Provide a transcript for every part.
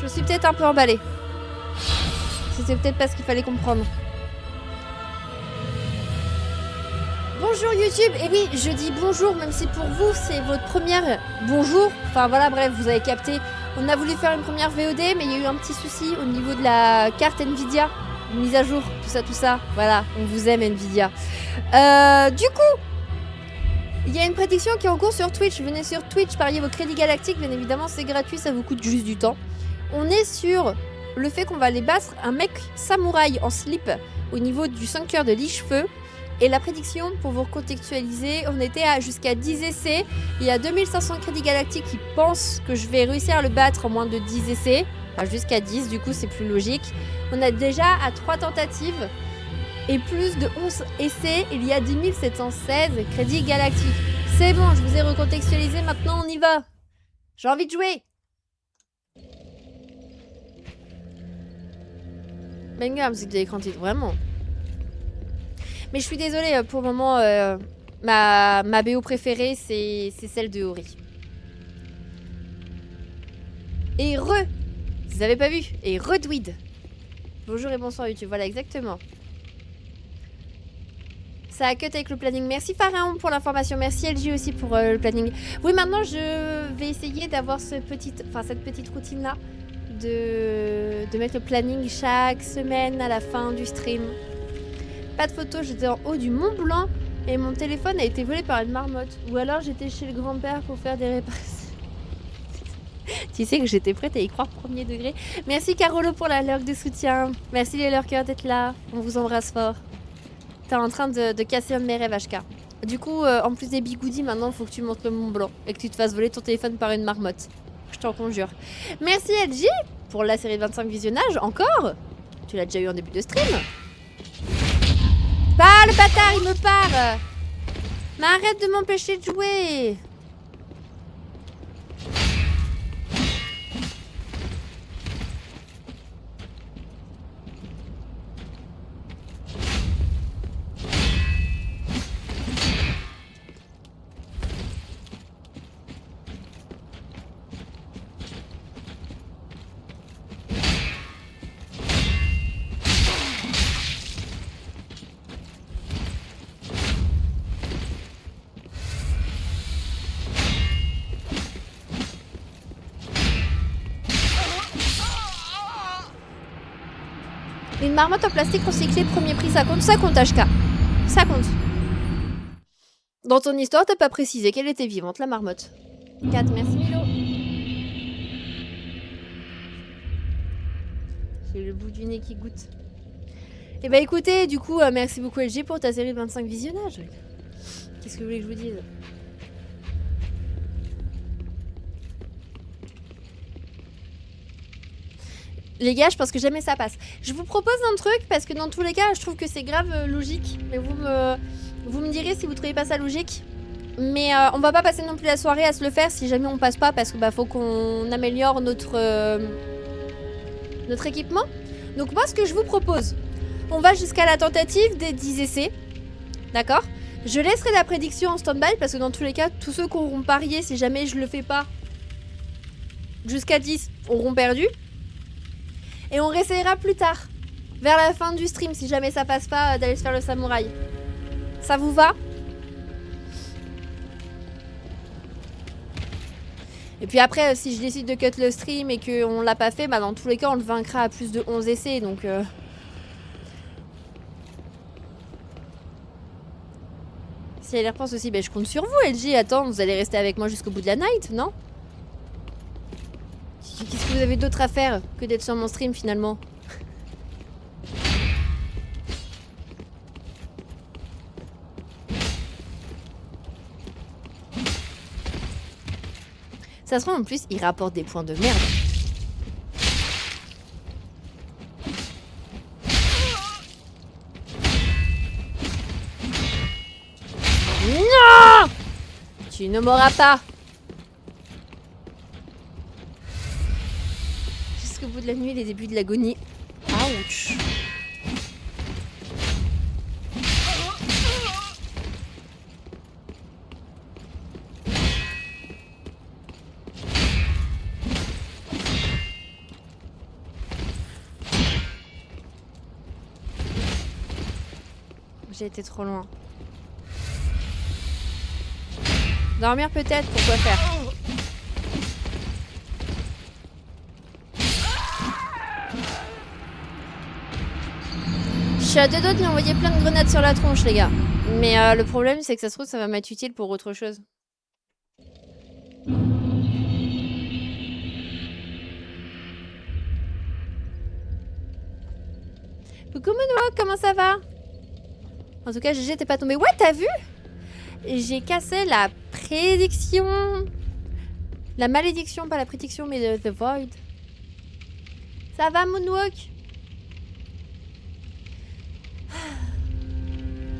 Je suis peut-être un peu emballée. C'était peut-être pas ce qu'il fallait comprendre. Bonjour YouTube. Et oui, je dis bonjour, même si pour vous, c'est votre première bonjour. Enfin voilà, bref, vous avez capté. On a voulu faire une première VOD, mais il y a eu un petit souci au niveau de la carte Nvidia. Une mise à jour, tout ça. Voilà, on vous aime Nvidia. Du coup, il y a une prédiction qui est en cours sur Twitch. Venez sur Twitch, pariez vos crédits galactiques. Bien évidemment, c'est gratuit, ça vous coûte juste du temps. On est sur le fait qu'on va aller battre un mec samouraï en slip au niveau du sanctuaire de Lichefeu. Et la prédiction, pour vous recontextualiser, on était à jusqu'à 10 essais. Il y a 2500 crédits galactiques qui pensent que je vais réussir à le battre en moins de 10 essais. Enfin, jusqu'à 10, du coup, c'est plus logique. On a déjà à 3 tentatives et plus de 11 essais. Il y a 10 716 crédits galactiques. C'est bon, je vous ai recontextualisé. Maintenant, on y va. J'ai envie de jouer. Banger, musique de l'écran titre, vraiment. Mais je suis désolée, pour le moment, ma BO préférée, c'est celle de Ori. Et vous avez pas vu? Et Redweed. Bonjour et bonsoir YouTube, voilà exactement. Ça a cut avec le planning. Merci Pharaon pour l'information, merci LG aussi pour le planning. Oui, maintenant je vais essayer d'avoir cette petite routine là. De mettre le planning chaque semaine à la fin du stream. Pas de photo, j'étais en haut du Mont Blanc et mon téléphone a été volé par une marmotte. Ou alors j'étais chez le grand-père pour faire des réparations. Tu sais que j'étais prête à y croire premier degré. Merci Carolo pour la lurk de soutien. Merci les lurkers d'être là. On vous embrasse fort. T'es en train de casser un de mes rêves HK. Du coup, en plus des bigoudis, maintenant il faut que tu montes le Mont Blanc et que tu te fasses voler ton téléphone par une marmotte. Je t'en conjure. Merci LG pour la série de 25 visionnages. Encore? Tu l'as déjà eu en début de stream. Ah, le bâtard, il me part. Mais arrête de m'empêcher de jouer. Une marmotte en plastique recyclé, premier prix, ça compte? Ça compte, HK. Ça compte. Dans ton histoire, t'as pas précisé qu'elle était vivante, la marmotte. 4, merci Milo. J'ai le bout du nez qui goûte. Et bah écoutez, du coup, merci beaucoup LG pour ta série de 25 visionnages. Qu'est-ce que vous voulez que je vous dise? Les gars, je pense que jamais ça passe. Je vous propose un truc, parce que dans tous les cas, je trouve que c'est grave logique. Mais vous me direz si vous trouvez pas ça logique. Mais on va pas passer non plus la soirée à se le faire si jamais on passe pas, parce que bah faut qu'on améliore notre équipement. Donc moi, ce que je vous propose, on va jusqu'à la tentative des 10 essais. D'accord? Je laisserai la prédiction en stand-by, parce que dans tous les cas, tous ceux qui auront parié, si jamais je le fais pas, jusqu'à 10, auront perdu. Et on réessayera plus tard, vers la fin du stream, si jamais ça passe pas, d'aller se faire le samouraï. Ça vous va? Et puis après, si je décide de cut le stream et qu'on l'a pas fait, bah dans tous les cas, on le vaincra à plus de 11 essais, donc... Si elle y repense aussi, bah je compte sur vous, LG. Attends, vous allez rester avec moi jusqu'au bout de la night, non? Qu'est-ce que vous avez d'autre à faire que d'être sur mon stream finalement? Ça se trouve en plus, il rapporte des points de merde. Non! Tu ne m'auras pas. Jusqu'au bout de la nuit, les débuts de l'agonie. Ouch. J'ai été trop loin. Dormir peut-être, pourquoi faire? Je suis à deux doigts de lui envoyer plein de grenades sur la tronche, les gars. Mais le problème, c'est que ça se trouve, ça va m'être utile pour autre chose. Coucou Moonwalk, comment ça va? En tout cas, GG, t'es pas tombé. Ouais, t'as vu? J'ai cassé la prédiction. La malédiction, pas la prédiction, mais The Void. Ça va, Moonwalk?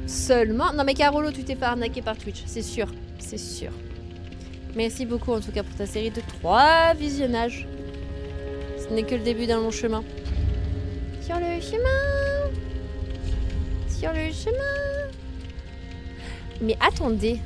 Seulement... Non mais Carolo, tu t'es fait arnaquer par Twitch, c'est sûr. C'est sûr. Merci beaucoup en tout cas pour ta série de 3 visionnages. Ce n'est que le début d'un long chemin. Sur le chemin. Sur le chemin. Mais attendez.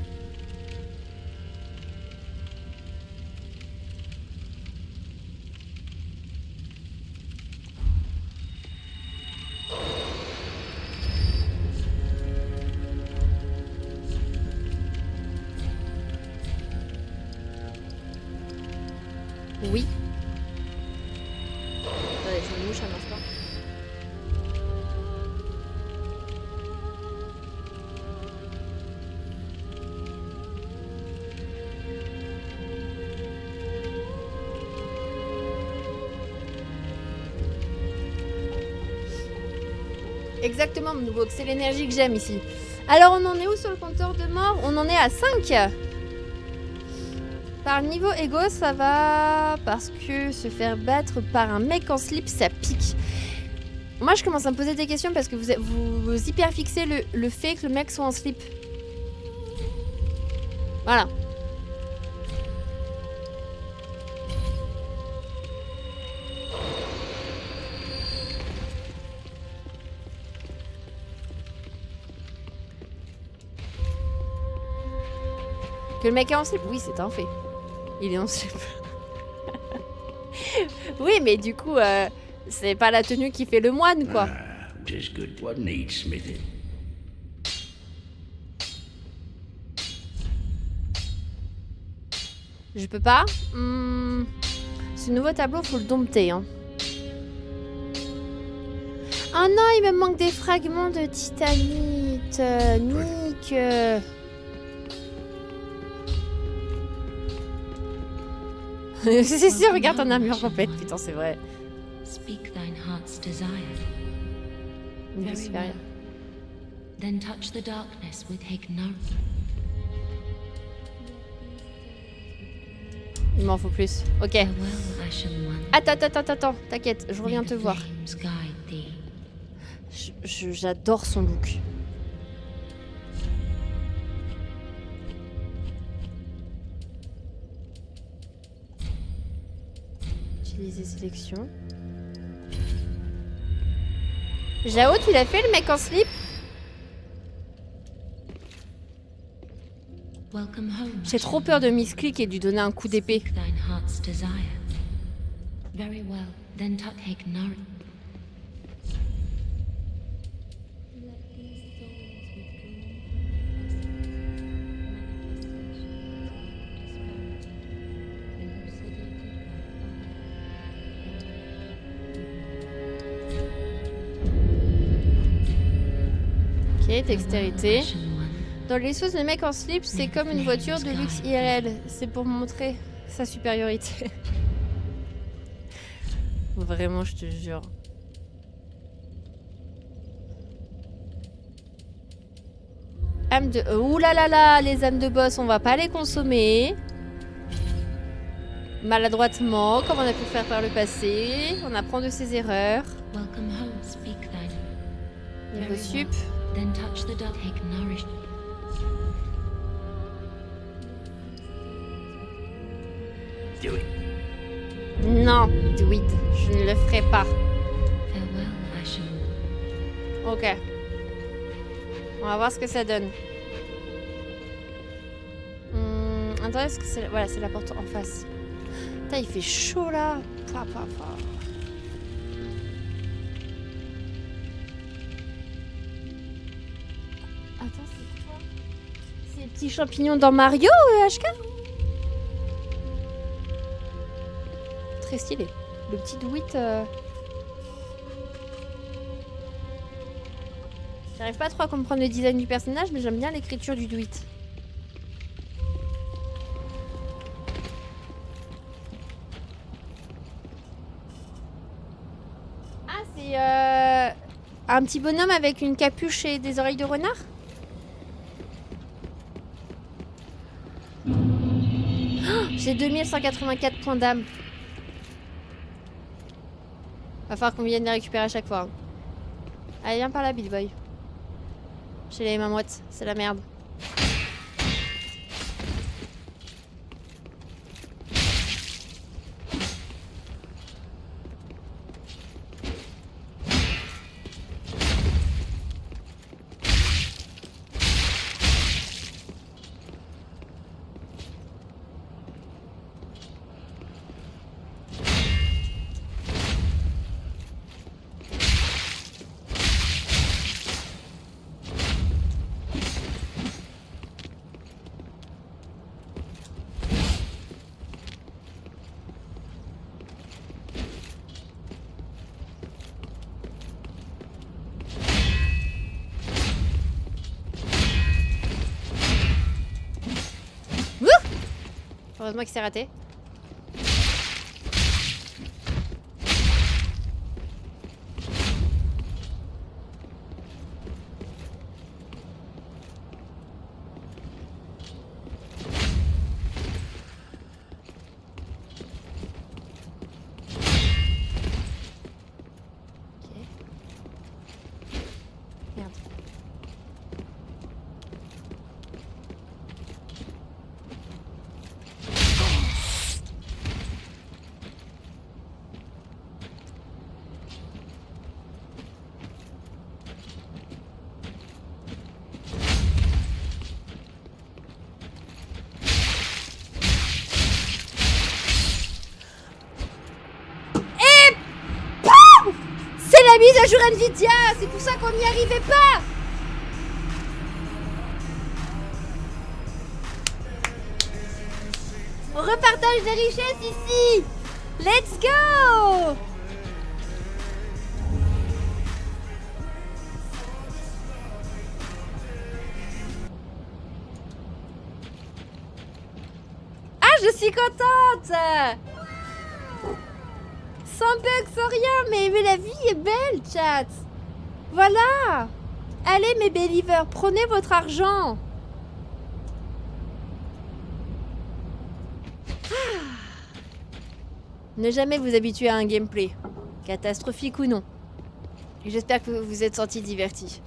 Oui. Attendez, je me mouche un instant. Exactement, Moonwalk, c'est l'énergie que j'aime ici. Alors, on en est où sur le compteur de mort? On en est à 5. Par niveau égo, ça va parce que se faire battre par un mec en slip, ça pique. Moi, je commence à me poser des questions parce que vous hyper fixez le fait que le mec soit en slip. Voilà. Que le mec est en slip? Oui, c'est un fait. Il est en slip. Oui, mais du coup, c'est pas la tenue qui fait le moine, quoi. Just good what needs smithing. Je peux pas. Ce nouveau tableau, faut le dompter. Hein. Oh non, il me manque des fragments de titanite. Nick. C'est sûr, regarde ton armure complète. Putain, c'est vrai. Speak thine heart's desire. Niveau supérieur. Then touch the darkness with Hignar. Il m'en faut plus. Ok. Farewell, Ashen One. Attends. T'inquiète, je reviens May te the voir. flames guide thee. J'adore son look. Utiliser sélection. Jao, tu l'as fait le mec en slip? Welcome home. J'ai trop peur de misclick et de lui donner un coup d'épée. Speak thine heart's desire. Very well. Then touch Hignar. Ok, dextérité. Ashen One. Dans les sauces, le mec en slip, c'est comme une voiture de luxe IRL. C'est pour montrer sa supériorité. Vraiment, je te jure. Âme de... Ouh là là là, les âmes de boss, on va pas les consommer. Maladroitement, comme on a pu le faire par le passé. On apprend de ses erreurs. Welcome home. Speak thine. Niveau Very sup. well. Then touch the dark Hignar. Do it. Non, do it. Je ne le ferai pas. Farewell, Ashen One. Ok. On va voir ce que ça donne. Attends, est-ce que c'est... Voilà, c'est la porte en face. Putain, il fait chaud là. Pouah. Attends, c'est quoi? Ces petits champignons dans Mario, HK? Très stylé. Le petit Dwight. J'arrive pas trop à comprendre le design du personnage, mais j'aime bien l'écriture du Dwight. Ah, c'est un petit bonhomme avec une capuche et des oreilles de renard? Oh, j'ai 2184 points d'âme. Va falloir qu'on vienne les récupérer à chaque fois. Hein. Allez, viens par là, Bill Boy. Chez les mamouettes, c'est la merde. Heureusement qu'il s'est raté. Mise à jour Nvidia, c'est pour ça qu'on n'y arrivait pas. On repartage des richesses ici. Let's go. Ah, je suis contente. Sans bug, sans rien, mais la vie est belle, chat. Voilà. Allez, mes believers, prenez votre argent. Ne jamais vous habituer à un gameplay, catastrophique ou non. J'espère que vous vous êtes sentis divertis.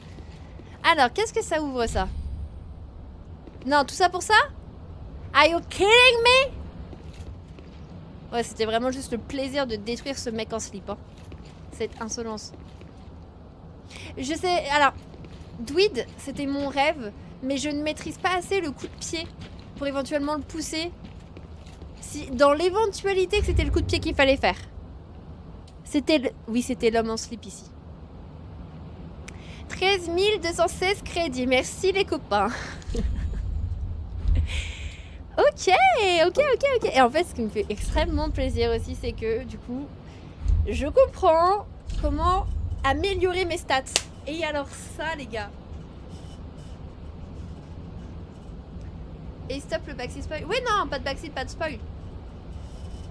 Alors, qu'est-ce que ça ouvre, ça? Non, tout ça pour ça? Are you kidding me? Ouais, c'était vraiment juste le plaisir de détruire ce mec en slip. Hein. Cette insolence. Je sais... Alors, Dwid, c'était mon rêve, mais je ne maîtrise pas assez le coup de pied pour éventuellement le pousser. Si, dans l'éventualité que c'était le coup de pied qu'il fallait faire. C'était le... Oui, c'était l'homme en slip ici. 13 216 crédits. Merci les copains. Ok. Et en fait, ce qui me fait extrêmement plaisir aussi, c'est que du coup, je comprends comment améliorer mes stats. Et alors ça, les gars. Et stop le backseat spoil. Oui, non, pas de backseat, pas de spoil.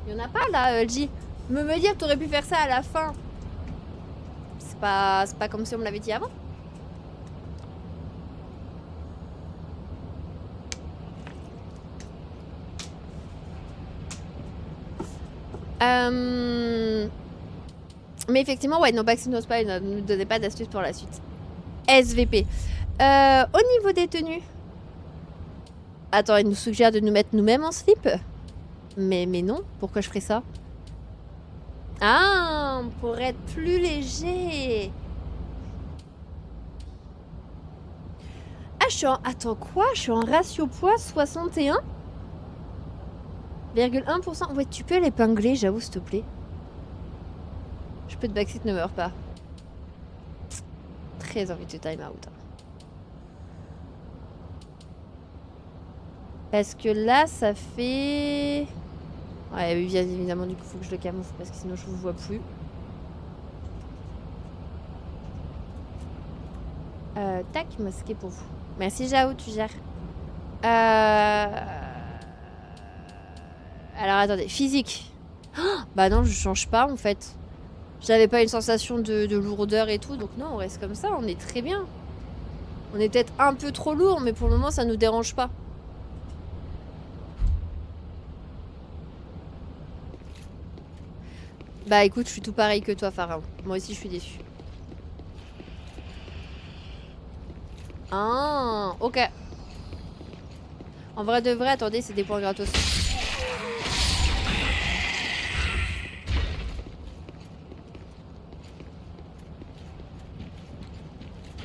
Il y en a pas là, LG. Me dire, t'aurais pu faire ça à la fin. C'est pas comme si on me l'avait dit avant. Mais effectivement, ouais, no backseat, no spoil, ne nous donnez pas d'astuces pour la suite. SVP. Au niveau des tenues. Attends, il nous suggère de nous mettre nous-mêmes en slip. Mais non, pourquoi je ferais ça? Ah, pour être plus léger. Ah, je suis en... Attends, quoi? Je suis en ratio poids 61,1%. Ouais, tu peux l'épingler, j'avoue, s'il te plaît. Je peux te backseat, ne meurs pas. Très envie de time out. Parce que là, ça fait... Ouais, oui, bien évidemment, du coup, faut que je le camoufle parce que sinon je vous vois plus. Tac, masqué pour vous. Merci Jao, tu gères. Alors attendez, physique. Oh, bah non, je change pas en fait. J'avais pas une sensation de lourdeur et tout, donc non, on reste comme ça, on est très bien. On est peut-être un peu trop lourd, mais pour le moment, ça nous dérange pas. Bah écoute, je suis tout pareil que toi, Pharaon. Moi aussi, je suis déçue. Ah, ok. En vrai de vrai, attendez, c'est des points gratos.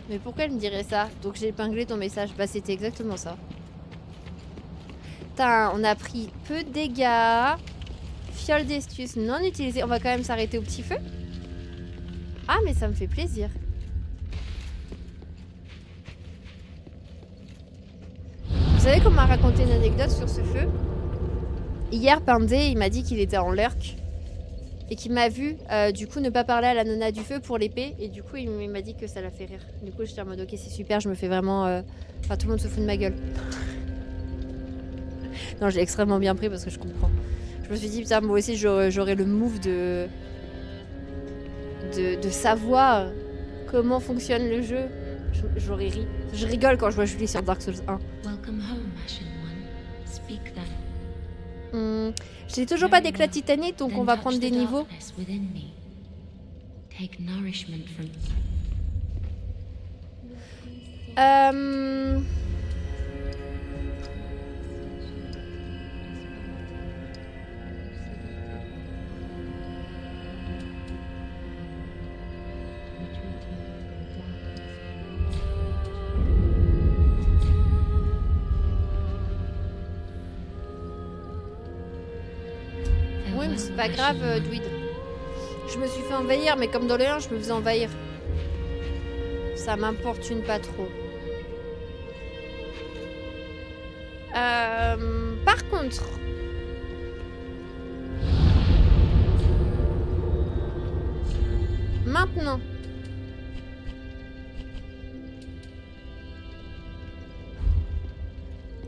Mais pourquoi elle me dirait ça? Donc j'ai épinglé ton message. Bah c'était exactement ça. Putain, on a pris peu de dégâts. Fiole d'estus non utilisée. On va quand même s'arrêter au petit feu. Ah mais ça me fait plaisir. Vous savez qu'on m'a raconté une anecdote sur ce feu? Hier, Pindé, il m'a dit qu'il était en lurk. Et qu'il m'a vu, du coup, ne pas parler à la nana du feu pour l'épée. Et du coup, il m'a dit que ça l'a fait rire. Du coup, j'étais en mode, ok, c'est super, je me fais vraiment... Enfin, tout le monde se fout de ma gueule. Non, j'ai extrêmement bien pris parce que je comprends. Je me suis dit, putain, moi aussi, j'aurais le move de savoir comment fonctionne le jeu. J'aurais ri. Je rigole quand je vois Julie sur Dark Souls 1. Welcome home, Ashen One. Speak then. J'ai toujours pas d'éclat titanique, donc on va prendre des niveaux. Take nourishment from... Oui, mais c'est pas grave, Dwid. Je me suis fait envahir, mais comme dans le 1, je me faisais envahir. Ça m'importune pas trop. Par contre... Maintenant...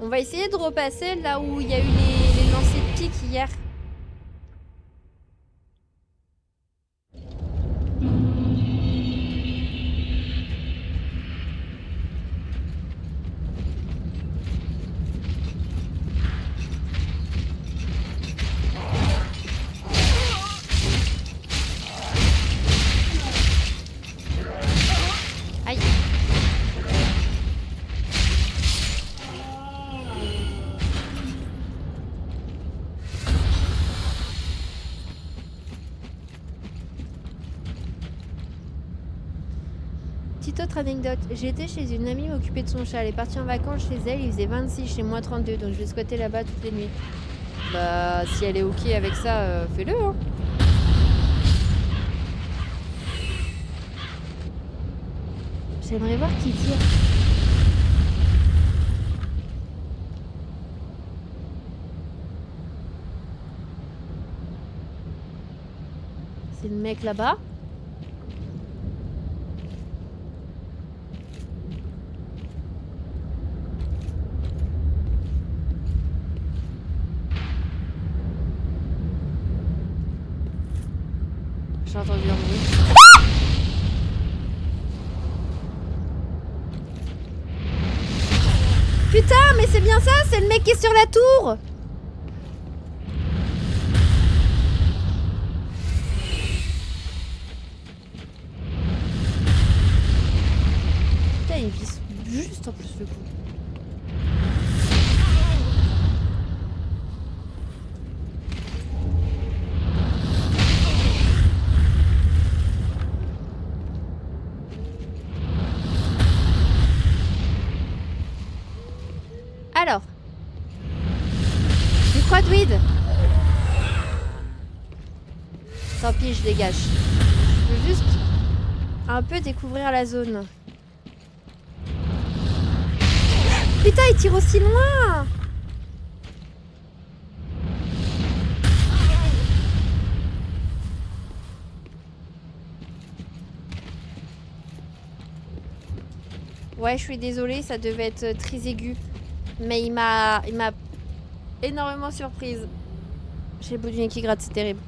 On va essayer de repasser là où il y a eu les lancers de pique hier. Aïe. Petite autre anecdote, j'étais chez une amie m'occuper de son chat, elle est partie en vacances chez elle, il faisait 26, chez moi 32, donc je vais squatter là-bas toutes les nuits. Bah si elle est ok avec ça, fais-le hein. J'aimerais voir qui tire. C'est le mec là-bas. J'ai entendu un bruit. Putain, mais c'est bien ça, c'est le mec qui est sur la tour. Putain, il vise juste en plus le coup. Alors, tu crois Dwid? Tant pis, je dégage. Je veux juste un peu découvrir la zone. Putain, il tire aussi loin! Ouais, je suis désolée, ça devait être très aigu. Mais il m'a énormément surprise. J'ai le bout du nez qui gratte, c'est terrible.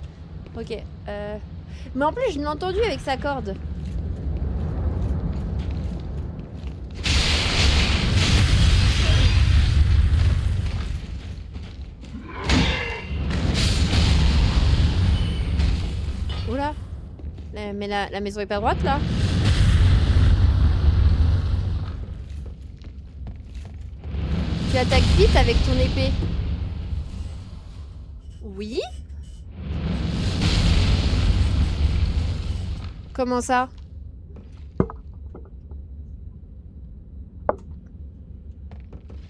Ok. Mais en plus, je l'ai entendu avec sa corde. Oula. Mais la maison est pas droite là. Tu attaques vite avec ton épée. Oui. Comment ça?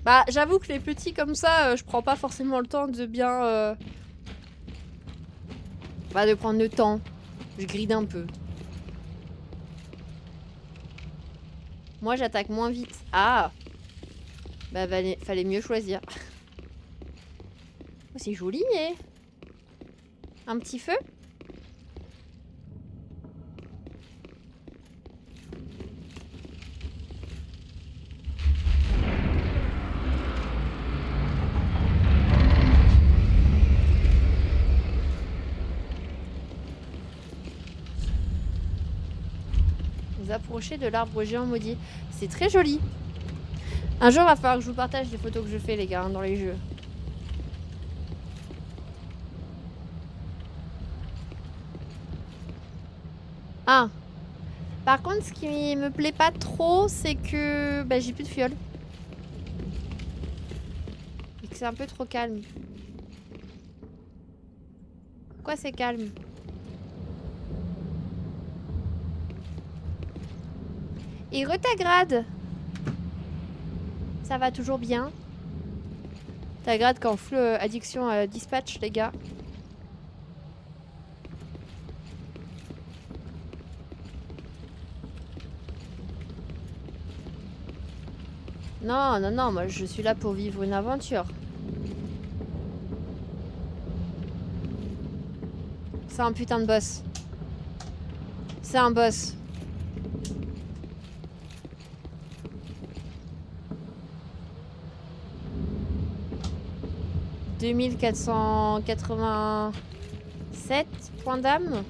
Bah, j'avoue que les petits comme ça, je prends pas forcément le temps de bien... Bah, de prendre le temps. Je gride un peu. Moi, j'attaque moins vite. Ah! Bah, fallait mieux choisir. Oh, c'est joli, eh? Un petit feu? Vous approchez de l'arbre géant maudit. C'est très joli. Un jour, il va falloir que je vous partage les photos que je fais, les gars, hein, dans les jeux. Ah. Par contre, ce qui me plaît pas trop, c'est que bah, j'ai plus de fiole. Et que c'est un peu trop calme. Pourquoi c'est calme? Et retagrade. Ça va toujours bien. Tagrade quand full addiction à dispatch, les gars. Non, non, non, moi je suis là pour vivre une aventure. C'est un putain de boss. C'est un boss. « 2487 points d'âme.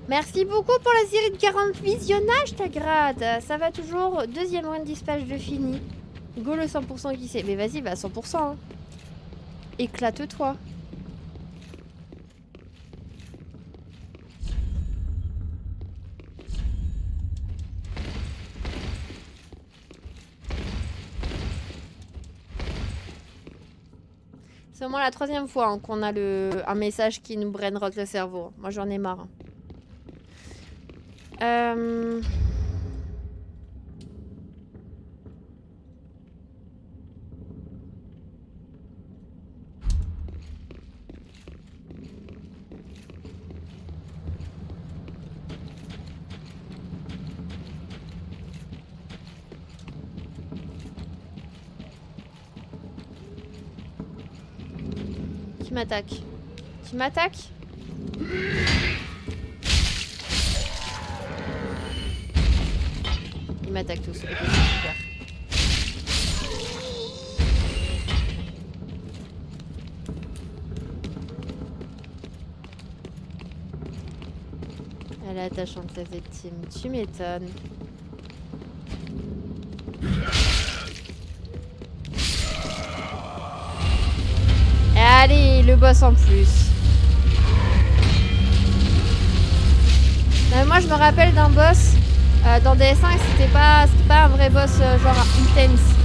Merci beaucoup pour la série de 40 visionnages, Tagrade. Ça va toujours. Deuxième run dispatch de fini. Go le 100% qui sait. Mais vas-y, va à 100%. Hein. Éclate-toi. C'est au moins la troisième fois hein, qu'on a un message qui nous brainrock le cerveau. Moi, j'en ai marre. Qui m'attaque? Qui m'attaque? Ils m'attaquent tous. Ok, super. Elle est attachante la victime. Tu m'étonnes. Allez, le boss en plus. Non, moi, je me rappelle d'un boss dans DS5, c'était pas un vrai boss genre intense.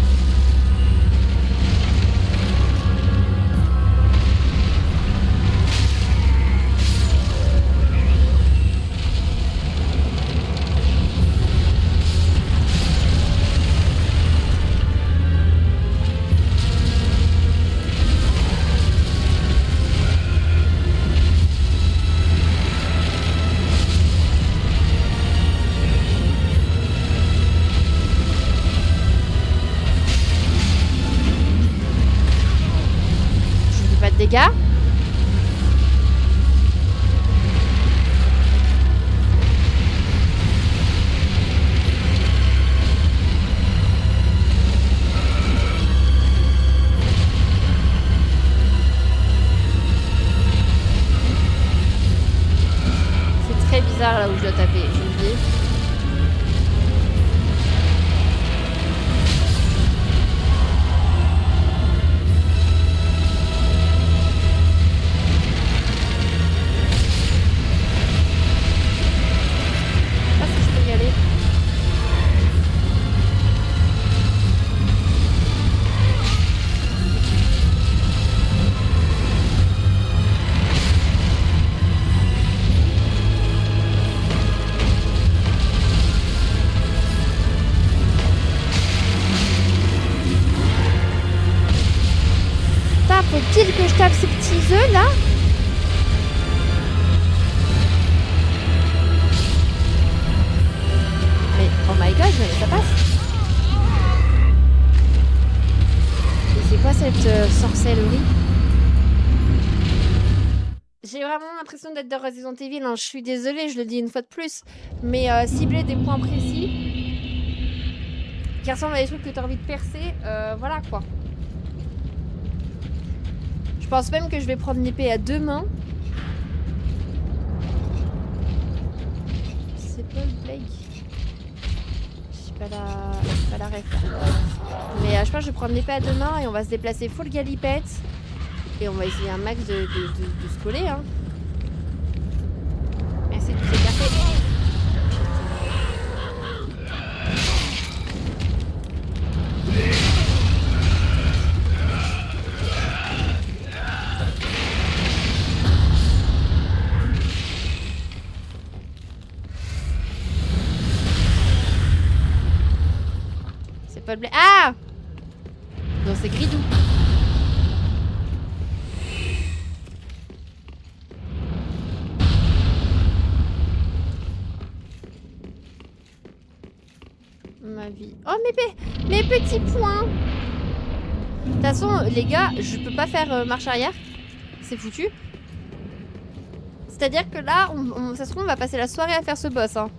Dégâts. bizarre là où je dois taper, j'ai oublié. Ah, si je peux y aller. Faut-il que je tape ces petits œufs là? Mais oh my god, mais ça passe. Et c'est quoi cette sorcellerie? J'ai vraiment l'impression d'être dans Resident Evil, hein. Je suis désolée, je le dis une fois de plus. Mais cibler des points précis qui ressemblent à des trucs que tu as envie de percer, voilà quoi. Je pense même que je vais prendre l'épée à deux mains. C'est Paul Blake. J'ai pas la ref. Mais je pense que je vais prendre l'épée à deux mains et on va se déplacer full galipette. Et on va essayer un max de se coller. Hein. Merci de tous ces cafés. Pas de ah non, c'est Gridou. Ma vie. Oh mes petits points. De toute façon les gars, je peux pas faire marche arrière. C'est foutu. C'est-à-dire que là, ça se trouve on va passer la soirée à faire ce boss. Hein.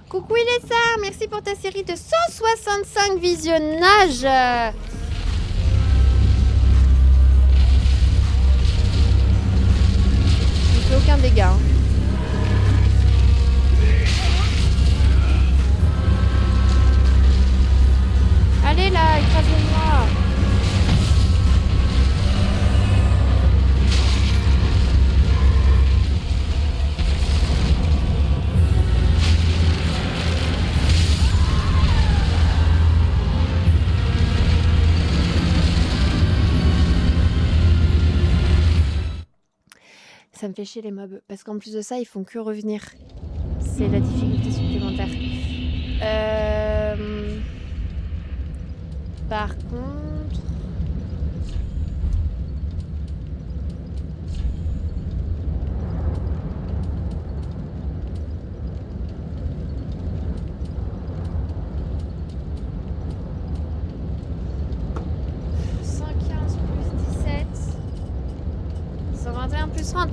Coucou Ilessa, merci pour ta série de 165 visionnages. Je ne fais aucun dégât. Hein. Allez là, écrasez-moi. Ça me fait chier les mobs, parce qu'en plus de ça, ils font que revenir. C'est la difficulté supplémentaire. Par contre...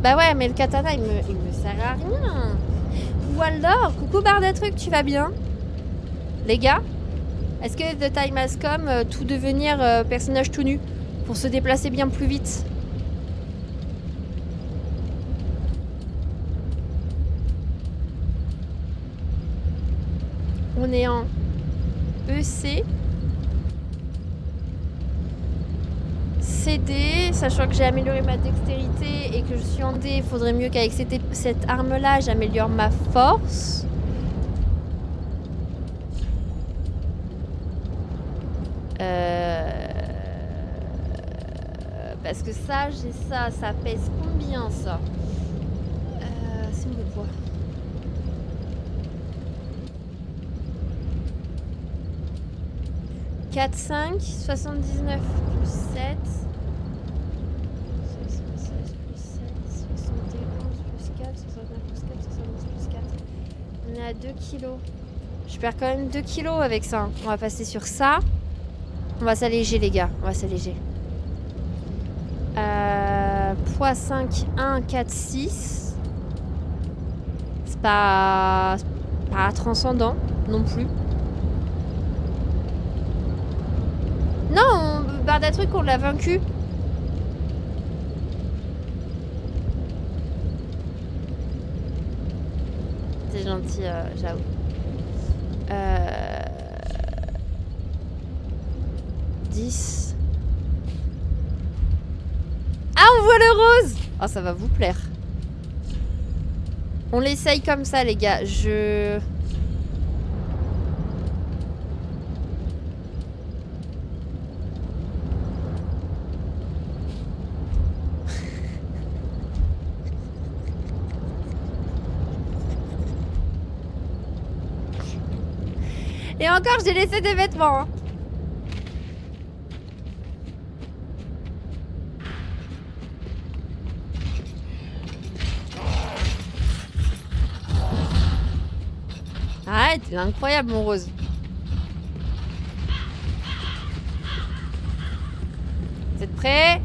Bah ouais, mais le katana, il me sert à rien. Ou alors, coucou Bardatruc, tu vas bien? Les gars, est-ce que The Time Has Come, tout devenir personnage tout nu pour se déplacer bien plus vite? On est en EC. CD, sachant que j'ai amélioré ma dextérité et que je suis en D, il faudrait mieux qu'avec cette arme-là, j'améliore ma force. Parce que ça, j'ai ça, ça pèse combien ça? C'est où le poids? « 4, 5, 79 plus 7... » 76 plus 7, 71 plus 4, 69 plus 4, 70 plus 4. On est à 2 kilos. Je perds quand même 2 kilos avec ça. On va passer sur ça. On va s'alléger les gars. On va s'alléger. Poids 5, 1, 4, 6. C'est pas transcendant non plus. Non, Bardatruc, on l'a vaincu. C'est gentil, j'avoue. 10. Ah, on voit le rose. Oh, ça va vous plaire. On l'essaye comme ça, les gars. Et encore, j'ai laissé des vêtements. Hein. Arrête, il est incroyable, mon rose. Vous êtes prêts?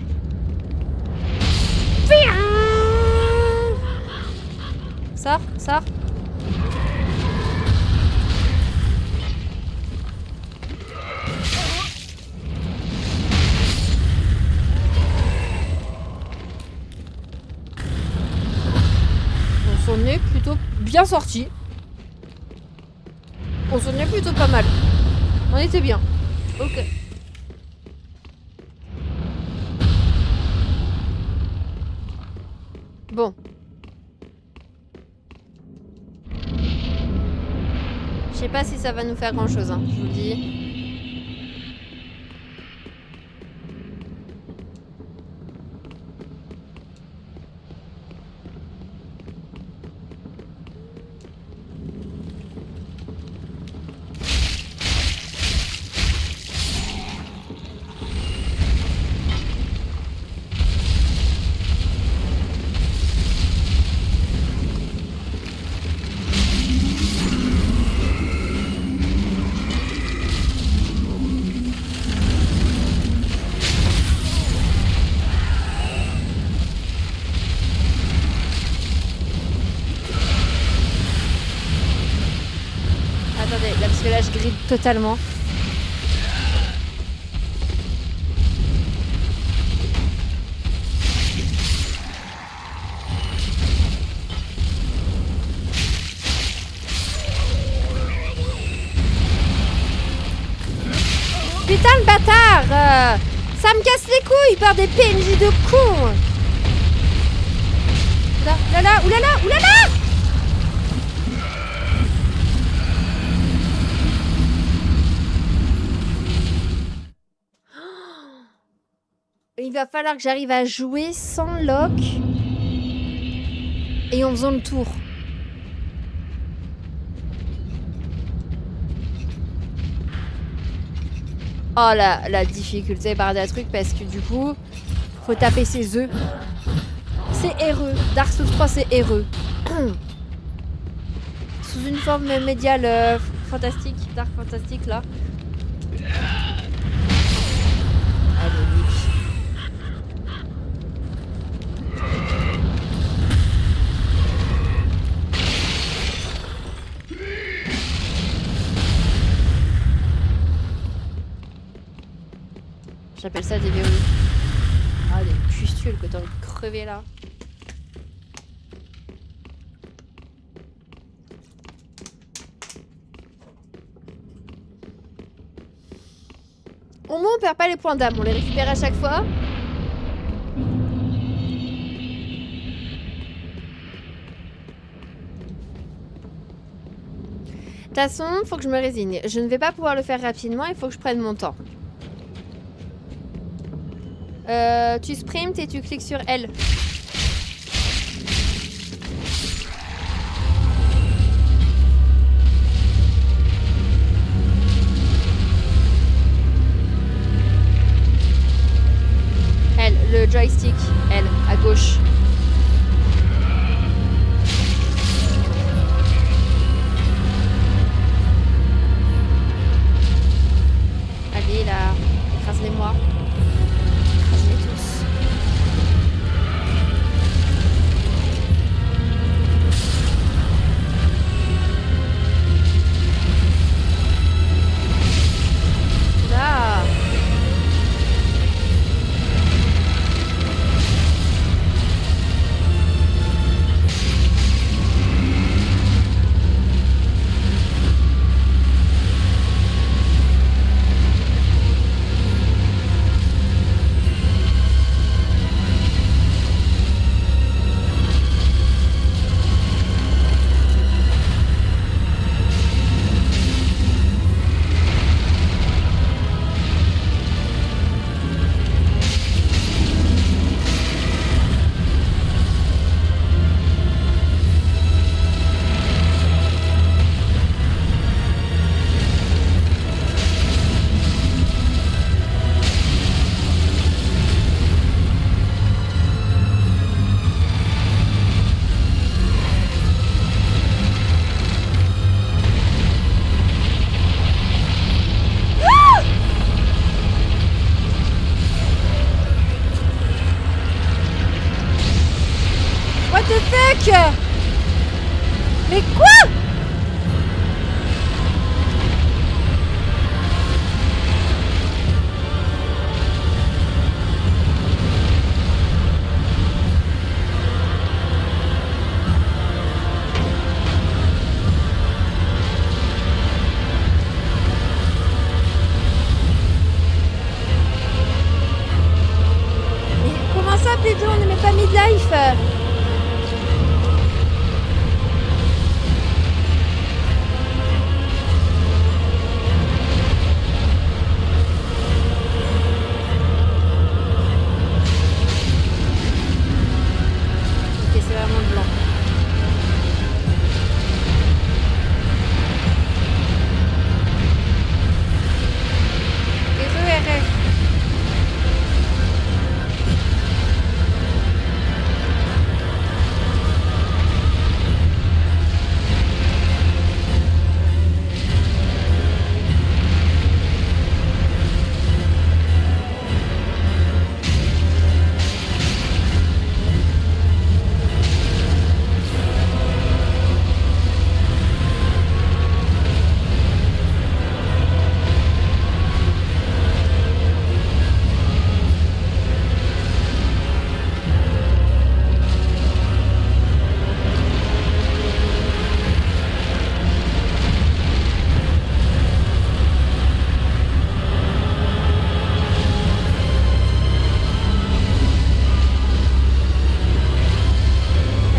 Sors, sors. On s'en est plutôt bien sorti. On s'en est plutôt pas mal. On était bien. Ok. Bon. Je sais pas si ça va nous faire grand chose, hein, je vous le dis. Parce que là je grille totalement. Putain le bâtard, ça me casse les couilles par des PNJ de cons. Oulala, oulala, oulala. Il va falloir que j'arrive à jouer sans lock et en faisant le tour. Oh la difficulté Bardatruc parce que du coup, faut taper ses œufs. C'est héreux. Dark Souls 3 c'est héreux. Sous une forme médiale fantastique, dark fantastique là. Allez, oui. J'appelle ça des verrues. Ah, des pustules que t'as envie de crever là. Au moins on perd pas les points d'âme, on les récupère à chaque fois. De toute façon, faut que je me résigne. Je ne vais pas pouvoir le faire rapidement, il faut que je prenne mon temps. Tu sprints et tu cliques sur L. L, le joystick, L, à gauche. Allez là, écrase-les-moi. fuck? Mais quoi? Mais comment ça, P2, on ne met pas midlife? Ok, c'est vraiment blanc. RERF.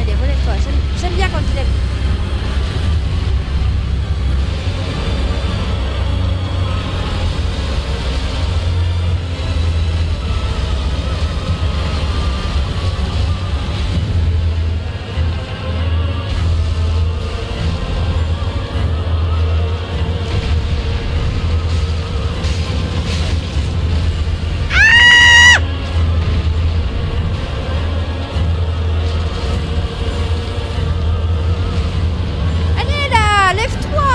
Allez, relève-toi. J'aime bien quand il lève. Allez là, lève-toi.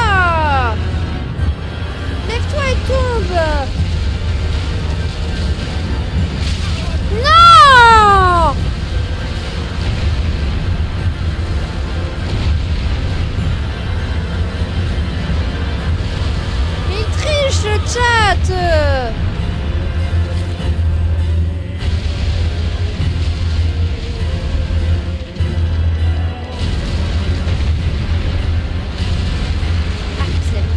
Lève-toi et tombe. Non. Mais il triche le chat. Ah, il se lève.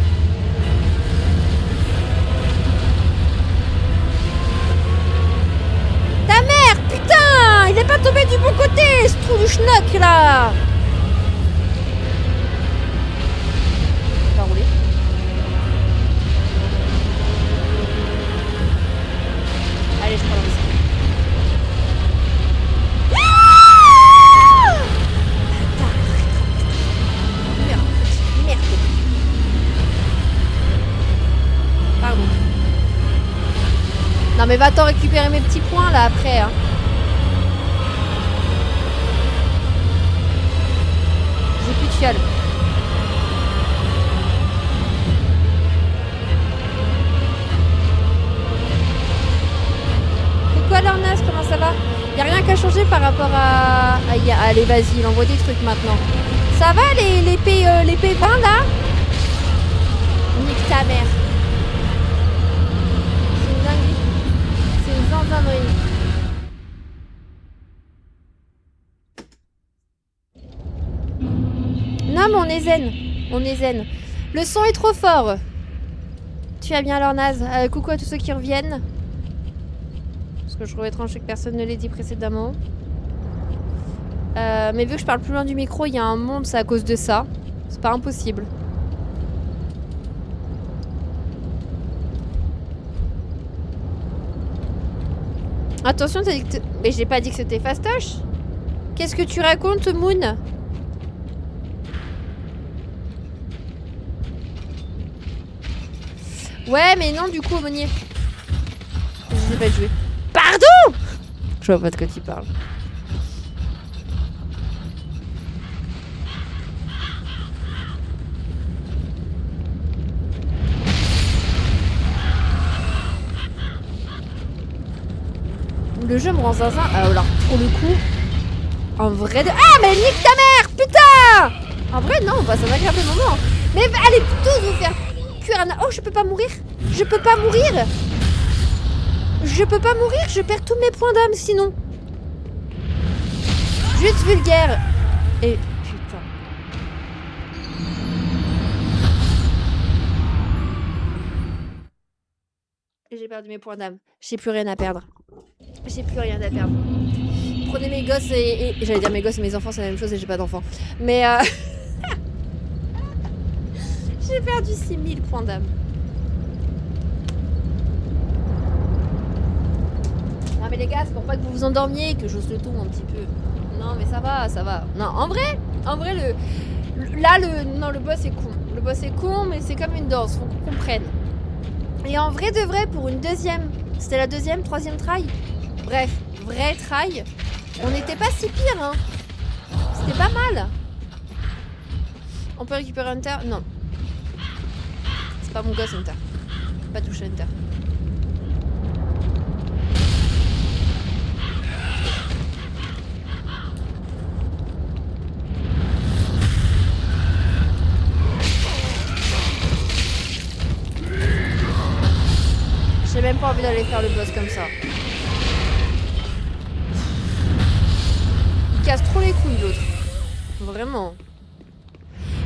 Ta mère, putain, il est pas tombé du bon côté, ce trou du schnock là. Il va rouler. Allez, je prends le risque. Ah! Merde, merde. Pardon. Non mais va-t'en récupérer mes petits points là après. Hein. J'ai plus de fiole. Coucou alors Nas, comment ça va? Y'a rien qu'à changer par rapport à... Allez vas-y, il envoie des trucs maintenant. Ça va les P20 là? Nique ta mère. C'est une dinguerie. C'est une zinzin. Non mais on est zen. On est zen. Le son est trop fort. Tu vas bien alors Naz. Coucou à tous ceux qui reviennent. Parce que je trouve étrange que personne ne l'ait dit précédemment. Mais vu que je parle plus loin du micro, il y a un monde, c'est à cause de ça. C'est pas impossible. Attention, t'as dit que mais j'ai pas dit que c'était fastoche. Qu'est-ce que tu racontes, Moon? Ouais, mais non, du coup, Aumônier. Je sais pas jouer. Pardon! Je vois pas de quoi tu parles. Le jeu me rend zinzin. Alors, pour le coup, En vrai de... Ah, mais nique ta mère, putain! En vrai, non, on passe un agréable moment. Mais allez tous vous faire cuire un... Oh, je peux pas mourir. Je peux pas mourir. Je peux pas mourir, je perds tous mes points d'âme sinon. Juste vulgaire. Et... Putain. Et j'ai perdu mes points d'âme. J'ai plus rien à perdre. J'ai plus rien à perdre. Prenez mes gosses et... J'allais dire mes gosses et mes enfants, c'est la même chose et j'ai pas d'enfants. Mais j'ai perdu 6000 points d'âme. Non mais les gars, c'est pour pas que vous vous endormiez, que j'ose le ton un petit peu. Non mais ça va, ça va. Non, en vrai, le boss est con. Le boss est con, mais c'est comme une danse, faut qu'on comprenne. Et en vrai de vrai, pour une deuxième, c'était la deuxième, troisième try. Bref, vrai try, on n'était pas si pire, hein. C'était pas mal. On peut récupérer Hunter? Non. C'est pas mon gosse, Hunter. Pas toucher Hunter. J'ai même pas envie d'aller faire le boss comme ça. Il casse trop les couilles l'autre. Vraiment.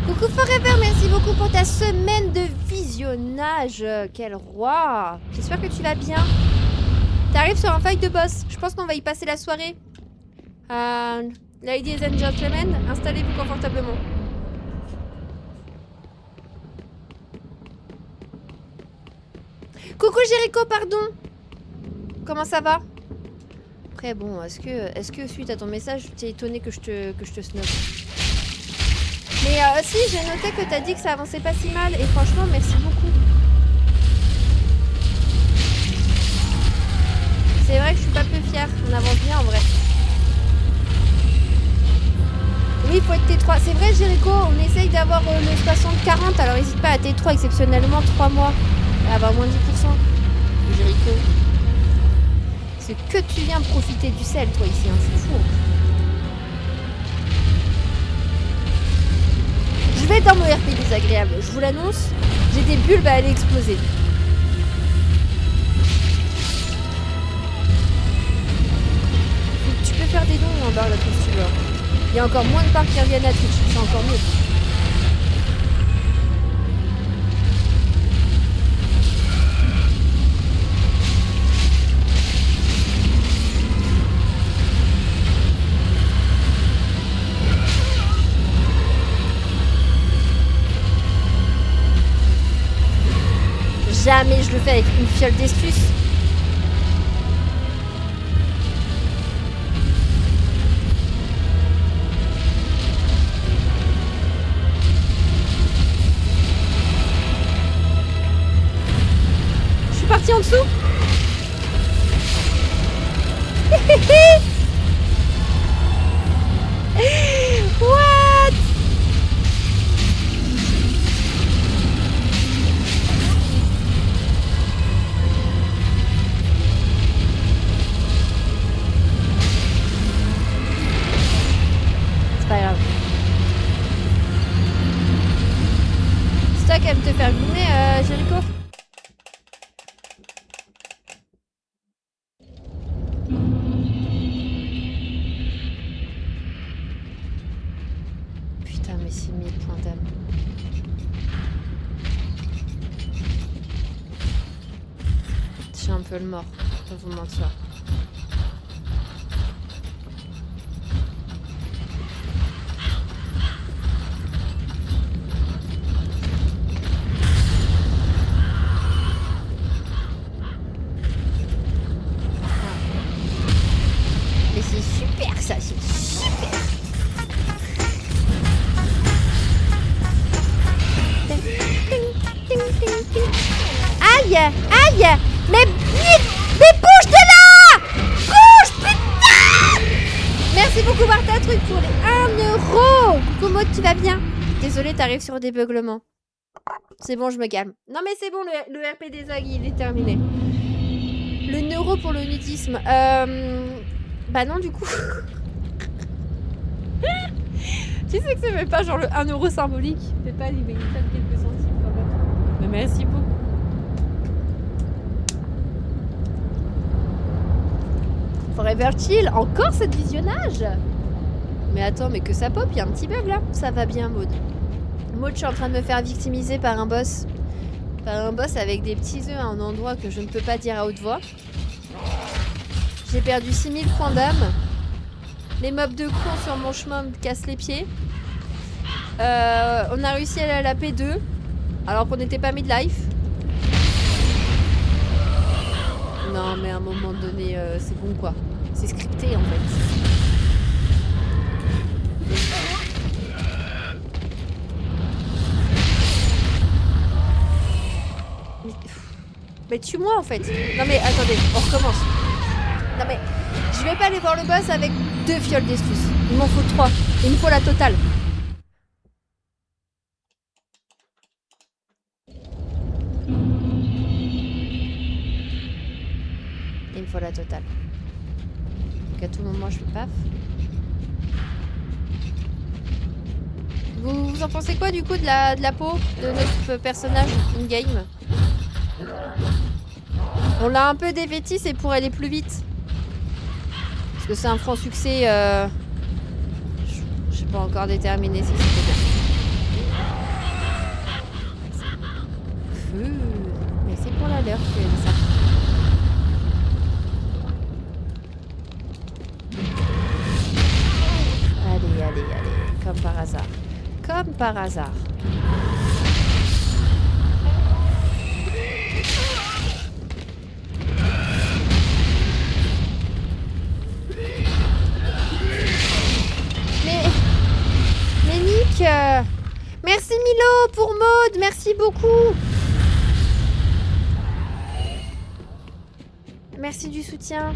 Coucou Forever, merci beaucoup pour ta semaine de visionnage. Quel roi. J'espère que tu vas bien. T'arrives sur un fight de boss. Je pense qu'on va y passer la soirée. Ladies and gentlemen, installez-vous confortablement. Coucou Jericho, pardon. Comment ça va? Après bon, est-ce que suite à ton message, tu es étonné que je te snob? Mais si, j'ai noté que t'as dit que ça avançait pas si mal et franchement, merci beaucoup. C'est vrai que je suis pas peu fière, on avance bien en vrai. Oui, il faut être T3. C'est vrai Jericho, on essaye d'avoir le 60-40, alors n'hésite pas à T3 exceptionnellement 3 mois. Et avoir moins 10%. Jericho. C'est que tu viens profiter du sel, toi, ici, hein, c'est fou. Je vais dans mon RP désagréable, je vous l'annonce. J'ai des bulbes à aller exploser. Tu peux faire des dons en barre là, si tu veux. Il y a encore moins de parts qui reviennent à Twitch, c'est encore mieux. Jamais je le fais avec une fiole d'estus. Je suis partie en dessous. What? Pas grave. C'est toi qui aime te faire goumer, Jericho? Putain, mais 6000 points d'âme. Je suis un peu le mort, je vais vous mentir. Ça, c'est super. Aïe, aïe. Mais bouge de là. Bouge, putain. Merci beaucoup Martha Truc pour les 1 €. Coucou Maud, tu vas bien? Désolée, t'arrives sur des beuglements. C'est bon, je me calme. Non mais c'est bon, le RP des Zag, il est terminé. Le neuro pour le nudisme. Bah non, du coup. Tu sais que c'est même pas genre le 1 euro symbolique. C'est pas les véritables quelques centimes quand même. Mais merci beaucoup. Forever Chill, encore ce visionnage. Mais attends, mais que ça pop, il y a un petit bug là. Ça va bien, Maud. Maud, je suis en train de me faire victimiser par un boss. Par un boss avec des petits œufs à un endroit que je ne peux pas dire à haute voix. J'ai perdu 6000 points d'âme. Les mobs de con sur mon chemin me cassent les pieds. On a réussi à la P2 alors qu'on n'était pas mid-life. Non mais à un moment donné c'est bon quoi. C'est scripté en fait. Mais tue-moi en fait. Non mais attendez, on recommence. Non mais je vais pas aller voir le boss avec 2 fioles d'estus. Il m'en faut 3. Il me faut la totale. Il me faut la totale. Donc à tout moment je fais paf. Vous en pensez quoi du coup de la peau de notre personnage in-game? On l'a un peu dévêti, c'est pour aller plus vite. Parce que c'est un franc succès. Je sais pas encore déterminé si c'était bien. Mais c'est pour la leur que elle dit ça. Allez, allez, allez. Comme par hasard. Comme par hasard. Mais Nick, merci Milo pour Maud, merci beaucoup. Merci du soutien.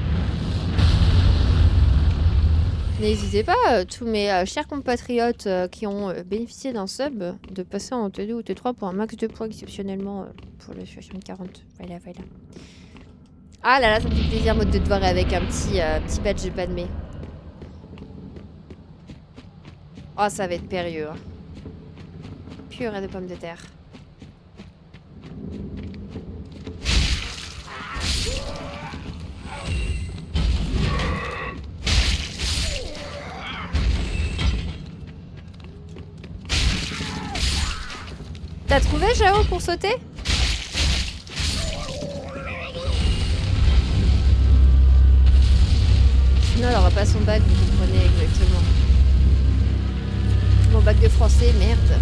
N'hésitez pas, tous mes chers compatriotes qui ont bénéficié d'un sub, de passer en T2 ou T3 pour un max de points exceptionnellement pour le situation de 40. Voilà, voilà. Ah là là, ça me fait plaisir, Maud, de te voir avec un petit badge de Padmé. Oh, ça va être périlleux. Hein. Purée de pommes de terre. T'as trouvé, Jao, pour sauter? Sinon, elle aura pas son bac, vous comprenez exactement. Mon bac de français, merde.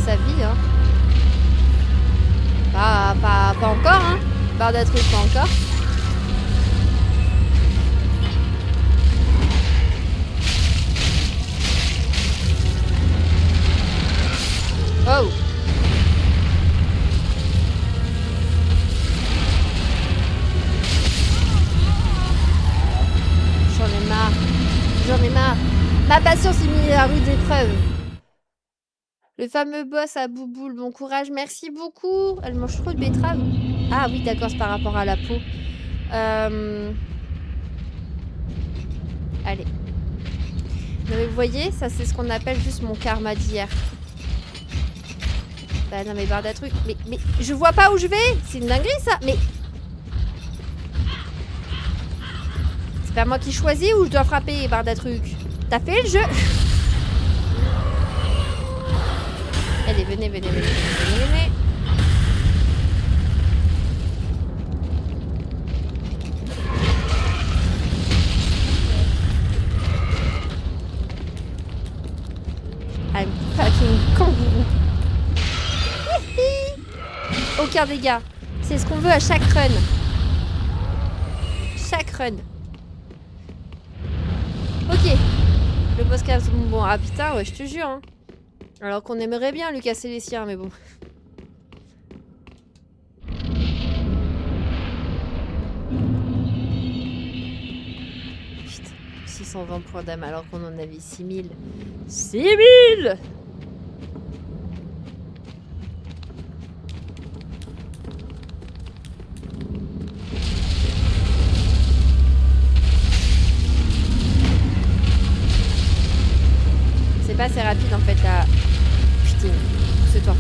Sa vie, hein. Pas encore, hein. Barre d'un truc, pas encore. Oh. J'en ai marre. J'en ai marre. Ma patience est mise à rude épreuve. Le fameux boss à Bouboule, bon courage, merci beaucoup. Elle mange trop de betterave. Ah oui, d'accord, c'est par rapport à la peau. Allez. Non mais vous voyez, ça c'est ce qu'on appelle juste mon karma d'hier. Bah non mais barre d'un truc. Mais je vois pas où je vais. C'est une dinguerie ça. Mais c'est pas moi qui choisis où je dois frapper, barre d'un truc. T'as fait le jeu. Allez, venez, venez, venez, venez, venez. I'm fucking kangourou. Aucun dégât. C'est ce qu'on veut à chaque run. Chaque run. Ok. Le boss casse. Bon, ah putain, ouais, je te jure. Hein. Alors qu'on aimerait bien lui casser les siens, mais bon. Putain, 620 points d'âme alors qu'on en avait 6000. 6000! assez rapide en fait là. Putain, c'est toi.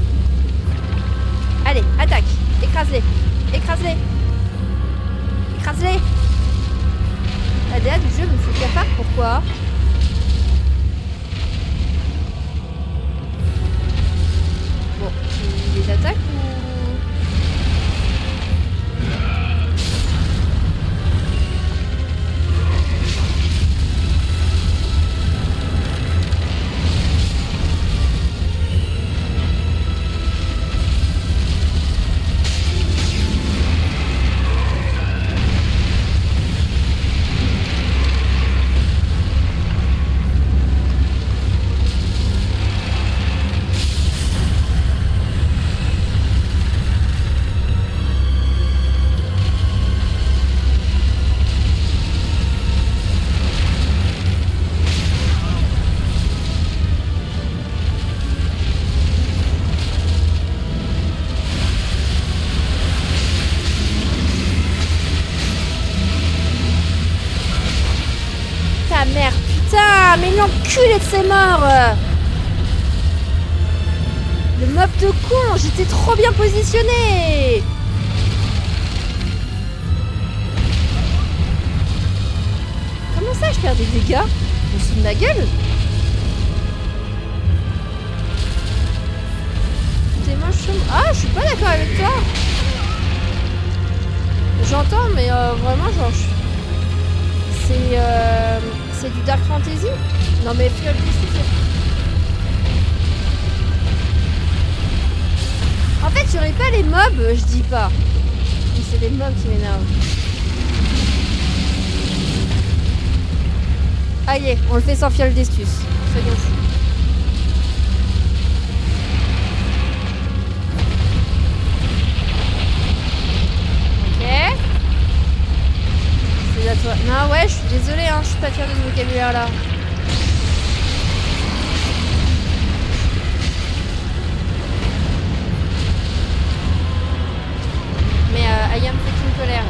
Allez, attaque. Écrase-les. Écrase-les. Écrase-les. La DA du jeu me fait cafard, pourquoi? Bon, il les attaque ou... Ta mère, putain, mais l'enculé de ses morts. Le mob de con, j'étais trop bien positionnée. Comment ça, je perds des dégâts? On se fout de ma gueule? T'es moche. Ah, je suis pas d'accord avec toi. J'entends, mais vraiment, genre... C'est du Dark Fantasy? Non mais Fiole du Sud. En fait, j'aurais pas les mobs, je dis pas. Mais c'est les mobs qui m'énervent. Allez, on le fait sans Fiole d'Estus. Soyons fous. Ok. À toi. Non, ouais, je suis désolée, hein, je suis pas fière de ce vocabulaire là. Mais I am fucking colère.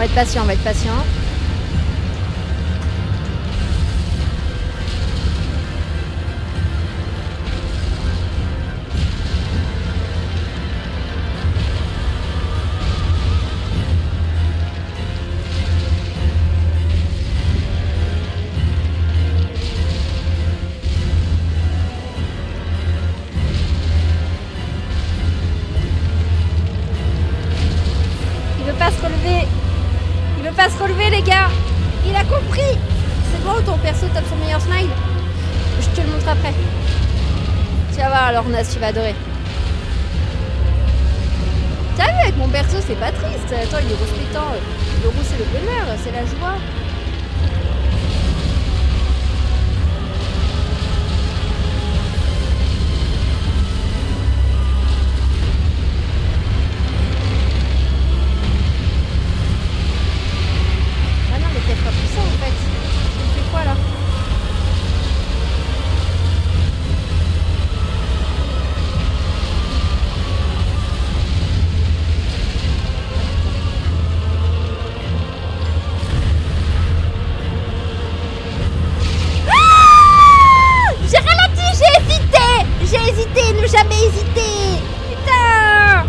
être patient, on va être patient. se relever, les gars. Il a compris. C'est bon, ton perso tape son meilleur smile. Je te le montre après. Tu vas voir, alors, Nas, tu vas adorer. T'as vu, avec mon perso, c'est pas triste. Attends, il est rouge pétant. Le rouge, c'est le bonheur, c'est la joie. Ah non, mais t'es pas puissant, en fait. Tu fais quoi, là? J'ai hésité, ne jamais hésiter. Putain.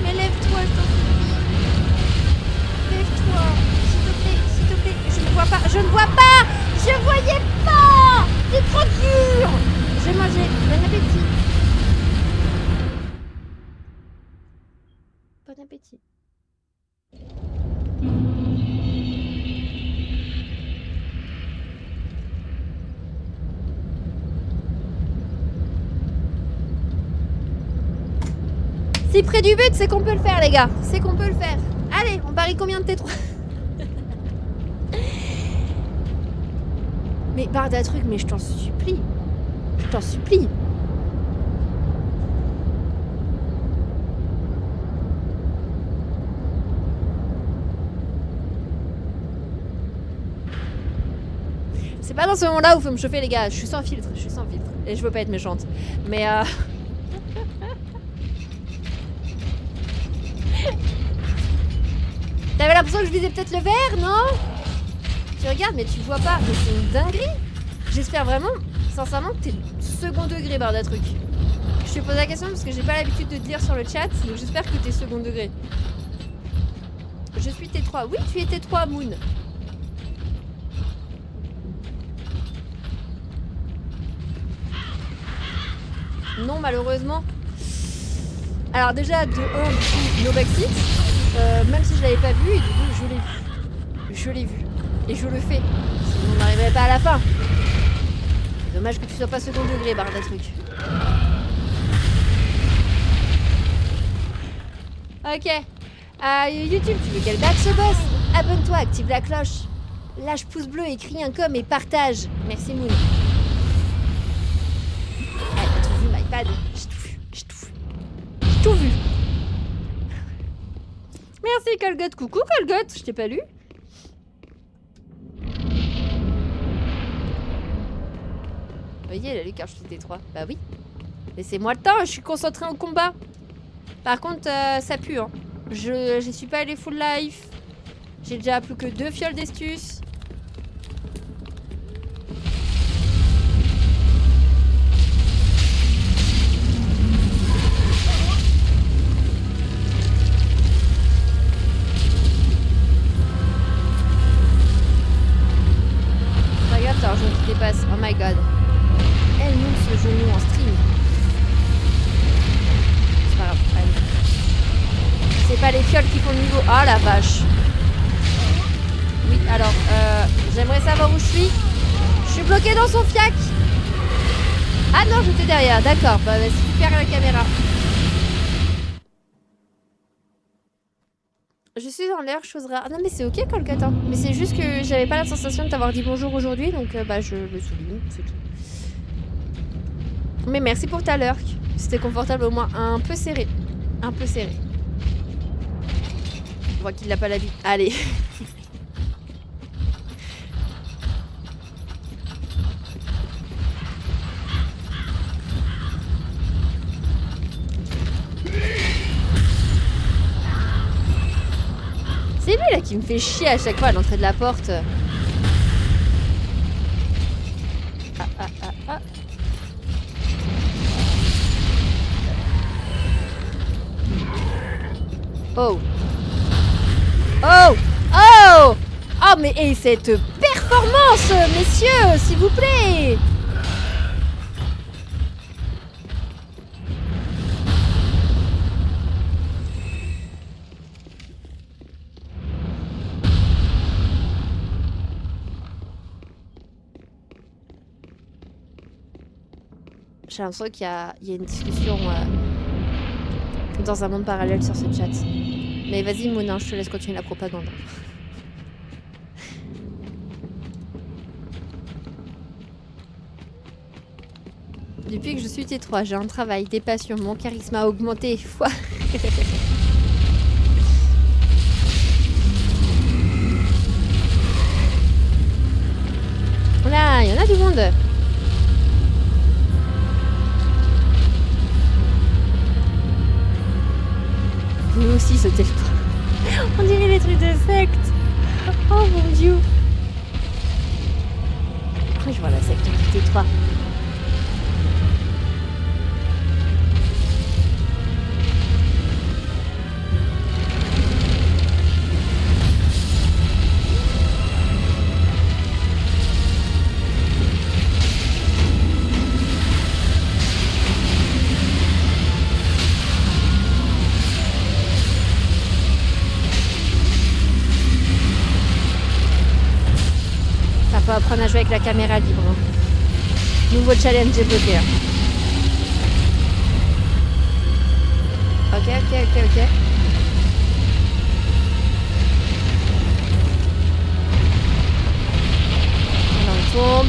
Mais lève-toi, je t'en supplie. Lève-toi, s'il te plaît, je ne vois pas, je ne vois pas. Je voyais pas. C'est trop dur. Je vais manger, bon appétit. Bon appétit. Si près du but, c'est qu'on peut le faire, les gars. C'est qu'on peut le faire. Allez, on parie combien de T3? Mais barre d'un truc, mais je t'en supplie. Je t'en supplie. C'est pas dans ce moment-là où il faut me chauffer, les gars. Je suis sans filtre, je suis sans filtre. Et je veux pas être méchante. Mais T'avais l'impression que je visais peut-être le vert, non? Tu regardes, mais tu vois pas. Mais c'est une dinguerie. J'espère vraiment, sincèrement, que t'es second degré, barre d'un truc. Je te pose la question parce que j'ai pas l'habitude de te lire sur le chat, donc j'espère que t'es second degré. Je suis T3. Oui, tu es T3, Moon. Non, malheureusement. Alors déjà, de 1, no backseat. Même si je l'avais pas vu, et du coup, je l'ai vu. Je l'ai vu. Et je le fais. Sinon, on n'arriverait pas à la fin. C'est dommage que tu sois pas second degré, barre d'un truc. Ok. YouTube, tu veux qu'elle batte ce boss? Abonne-toi, active la cloche. Lâche pouce bleu, écris un com et partage. Merci Moon. T'as tout vu, MyPad? J'ai tout vu. J'ai tout vu. J'ai tout vu. Merci Colgotte. Coucou Colgotte, je t'ai pas lu. Vous voyez, elle a lu car je suis T3. Bah oui. Laissez-moi le temps, je suis concentrée en combat. Par contre, ça pue, hein. Je suis pas allée full life. J'ai déjà plus que 2 fioles d'estus. Regarde, t'as un genou qui dépasse. Oh my god. Elle monte ce genou en stream. C'est pas grave. Allez. C'est pas les fioles qui font le niveau. Ah la vache. Oui, alors, j'aimerais savoir où je suis. Je suis bloquée dans son fiac. Ah non, j'étais derrière. D'accord, bah super la caméra. Je suis dans l'air, chose rare. Ah non mais c'est ok Colgate, hein. Mais c'est juste que j'avais pas la sensation de t'avoir dit bonjour aujourd'hui, donc bah je le souligne, c'est tout. Mais merci pour ta lurk. C'était confortable au moins un peu serré. Un peu serré. Je vois qu'il n'a pas l'habitude. Allez. C'est lui là qui me fait chier à chaque fois à l'entrée de la porte. Ah ah ah ah. Oh. Oh. Oh. Oh mais et cette performance, messieurs, s'il vous plaît. J'ai l'impression qu'il y a une discussion dans un monde parallèle sur ce chat. Mais vas-y, Monin, je te laisse continuer la propagande. Depuis que je suis T3, j'ai un travail, des passions, mon charisme a augmenté. Foi. Là, il y en a du monde. Vous aussi sautez le pas. On dirait les trucs de secte. Oh mon dieu. Après, je vois la secte du T3. Faut apprendre à jouer avec la caméra libre. Nouveau challenge débloqué. Ok. Là, on tombe.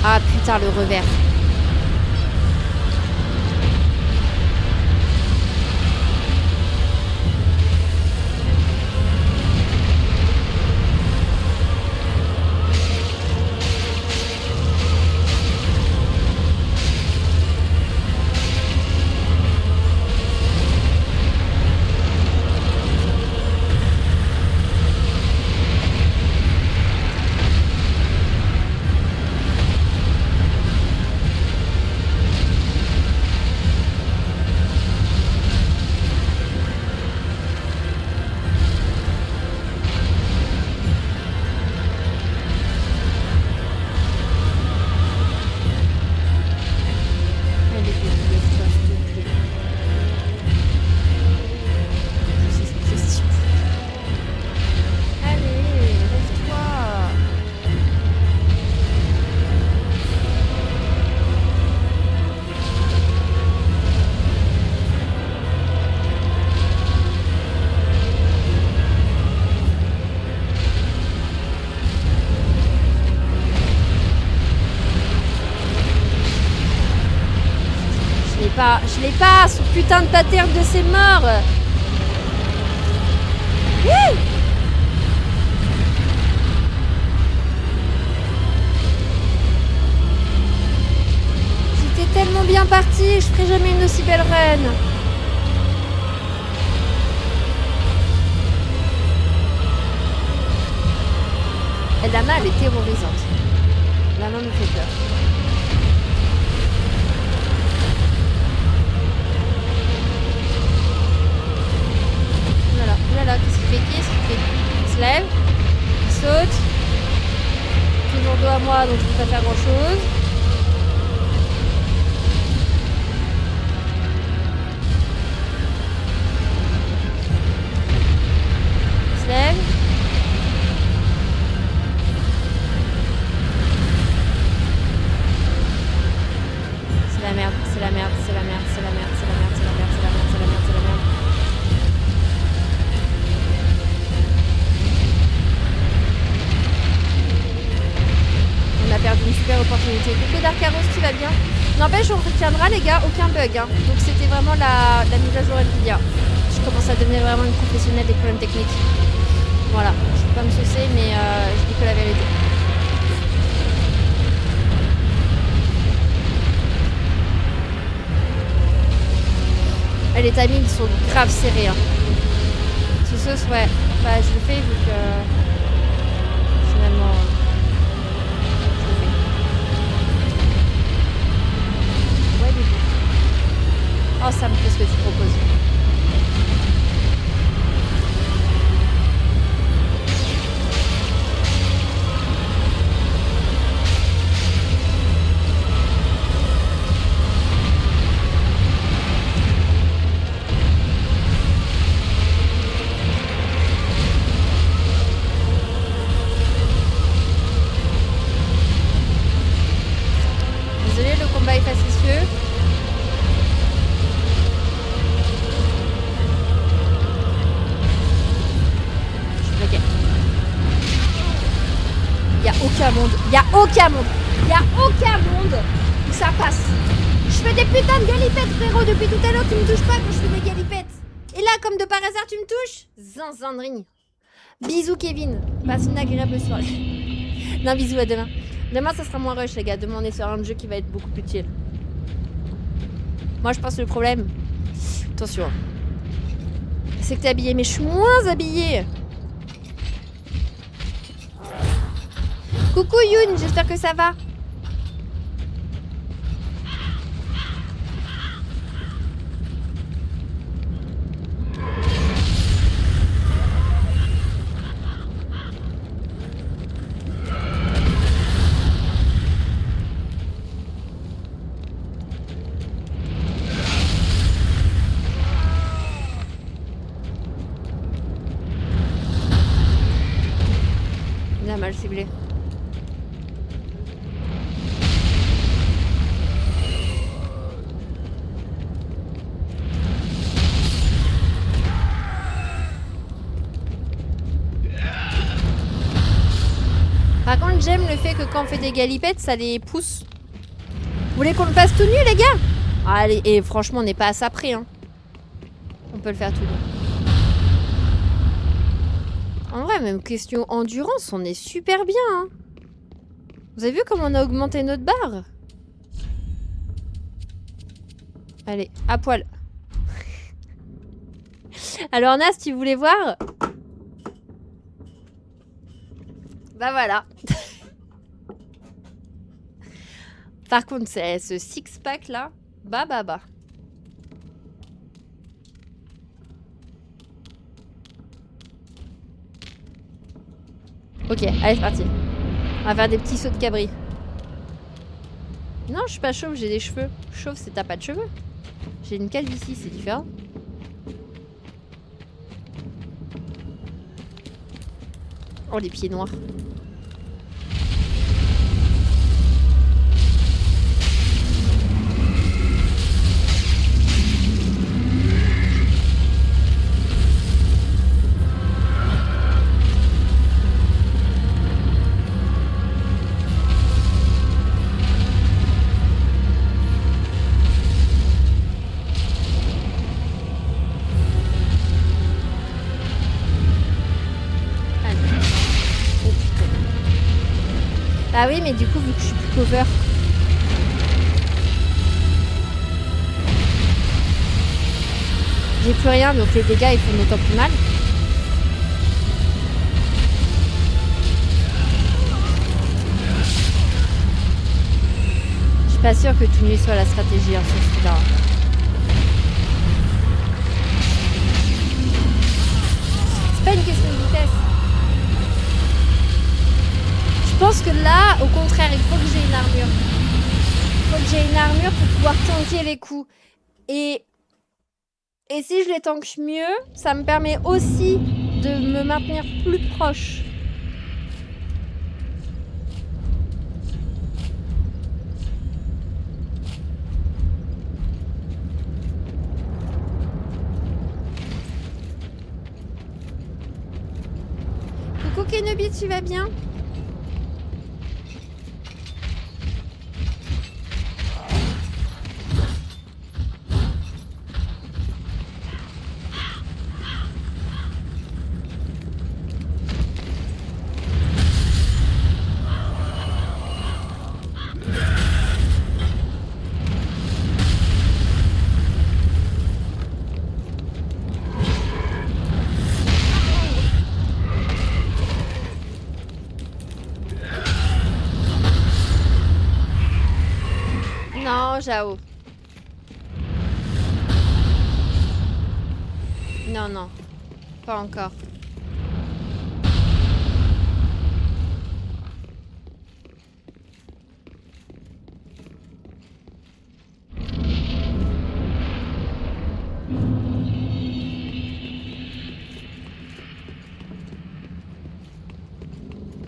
Ah putain, le revers. Je l'ai pas, ce putain de pattern de ses morts. J'étais tellement bien partie, je ferai jamais une aussi belle reine. Et la main, elle est terrorisante. La main me fait peur. Voilà, qu'est-ce qu'il fait? Il se lève, il saute, toujours dos à moi, donc je peux pas faire grand chose. Il se lève. C'est la merde. On a perdu une super opportunité. Coucou Darkaros, tu vas bien? N'empêche, on retiendra les gars, aucun bug. Hein. Donc c'était vraiment la mise à jour Nvidia. Je commence à devenir vraiment une professionnelle des problèmes techniques. Voilà, je ne peux pas me saucer, mais je dis que la vérité. Et les timings sont grave serrés. Hein. Ce sauce, ouais. Bah, je le fais vu que finalement. Oh, ça me plaît ce que tu proposes. aucun monde. Il y a aucun monde. Il y a aucun monde où ça passe. Je fais des putains de galipettes, frérot. Depuis tout à l'heure, tu me touches pas quand je fais des galipettes. Et là, comme de par hasard, tu me touches. Zinzindring. Bisous, Kevin. Passe une agréable soirée. Non, bisous, à demain. Demain, ça sera moins rush, les gars. Demain, on est sur un jeu qui va être beaucoup plus chill. Moi, je pense que le problème... Attention. C'est que t'es habillée, mais je suis moins habillée. Coucou, Youn. J'espère que ça va. Il a mal ciblé. Par contre, j'aime le fait que quand on fait des galipettes, ça les pousse. Vous voulez qu'on le fasse tout nu, les gars? Allez, et franchement, on n'est pas à ça près. Hein. On peut le faire tout nu. En vrai, même question endurance, on est super bien. Hein. Vous avez vu comment on a augmenté notre barre? Allez, à poil. Alors, Nas, tu voulais voir? Bah voilà. Par contre, c'est ce six-pack là. Bah. Ok, allez, c'est parti. On va faire des petits sauts de cabri. Non, je suis pas chauve, j'ai des cheveux. Chauve, c'est t'as pas de cheveux. J'ai une calvitie, c'est différent. Oh, les pieds noirs. Ah oui, mais du coup, vu que je suis plus cover. J'ai plus rien, donc les dégâts ils font d'autant plus mal. Je suis pas sûre que tout mieux soit la stratégie hein, sur celui-là. C'est pas une question de vitesse. Je pense que là, au contraire, il faut que j'ai une armure. Il faut que j'ai une armure pour pouvoir tanker les coups. Et si je les tank mieux, ça me permet aussi de me maintenir plus proche. Coucou Kenobi, tu vas bien ? Non, Jao. Non, non. Pas encore.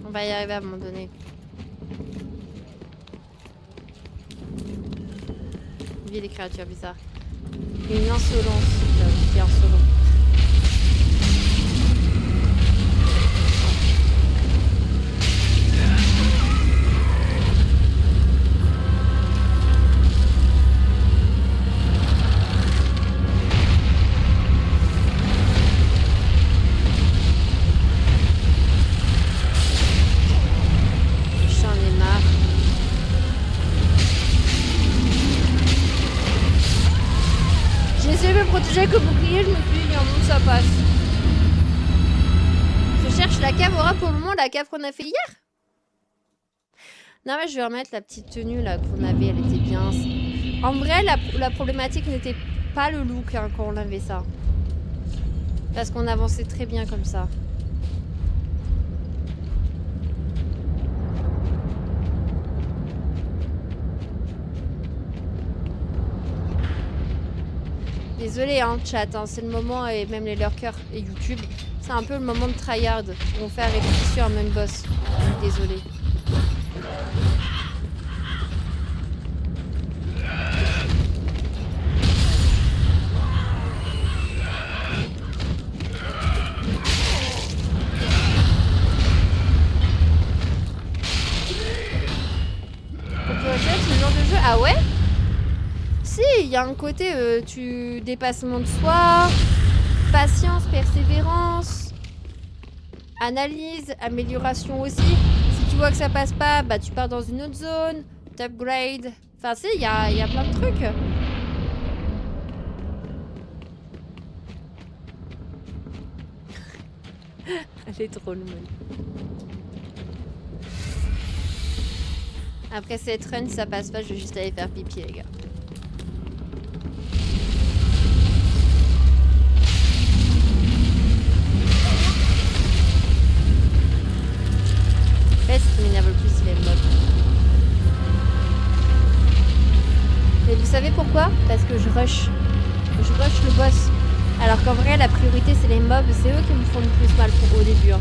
On va y arriver à un moment donné. Viens les créatures bizarres. Une insolence qui est insolente. j'ai que bouclier, je me suis dit, il y a un monde, ça passe. Je cherche la cave aura pour le moment, la cave qu'on a fait hier. Non mais je vais remettre la petite tenue là qu'on avait, elle était bien. En vrai, la problématique n'était pas le look hein, quand on avait ça. Parce qu'on avançait très bien comme ça. Désolé hein, chat, hein, c'est le moment, et même les lurkers et YouTube, c'est un peu le moment de tryhard où on fait à répétition un même boss. Désolé. Ce genre de jeu, ah ouais? Si, il y a un côté dépassement de soi, patience, persévérance, analyse, amélioration aussi. Si tu vois que ça passe pas, bah tu pars dans une autre zone, t'upgrade. Enfin si, il y a plein de trucs. Elle est drôle, man. Après cette run, si ça passe pas, je vais juste aller faire pipi, les gars. Ouais, ce qui m'énerve le plus, c'est les mobs. Mais vous savez pourquoi? Parce que je rush. Je rush le boss. Alors qu'en vrai, la priorité, c'est les mobs. C'est eux qui me font le plus mal au début. Hein.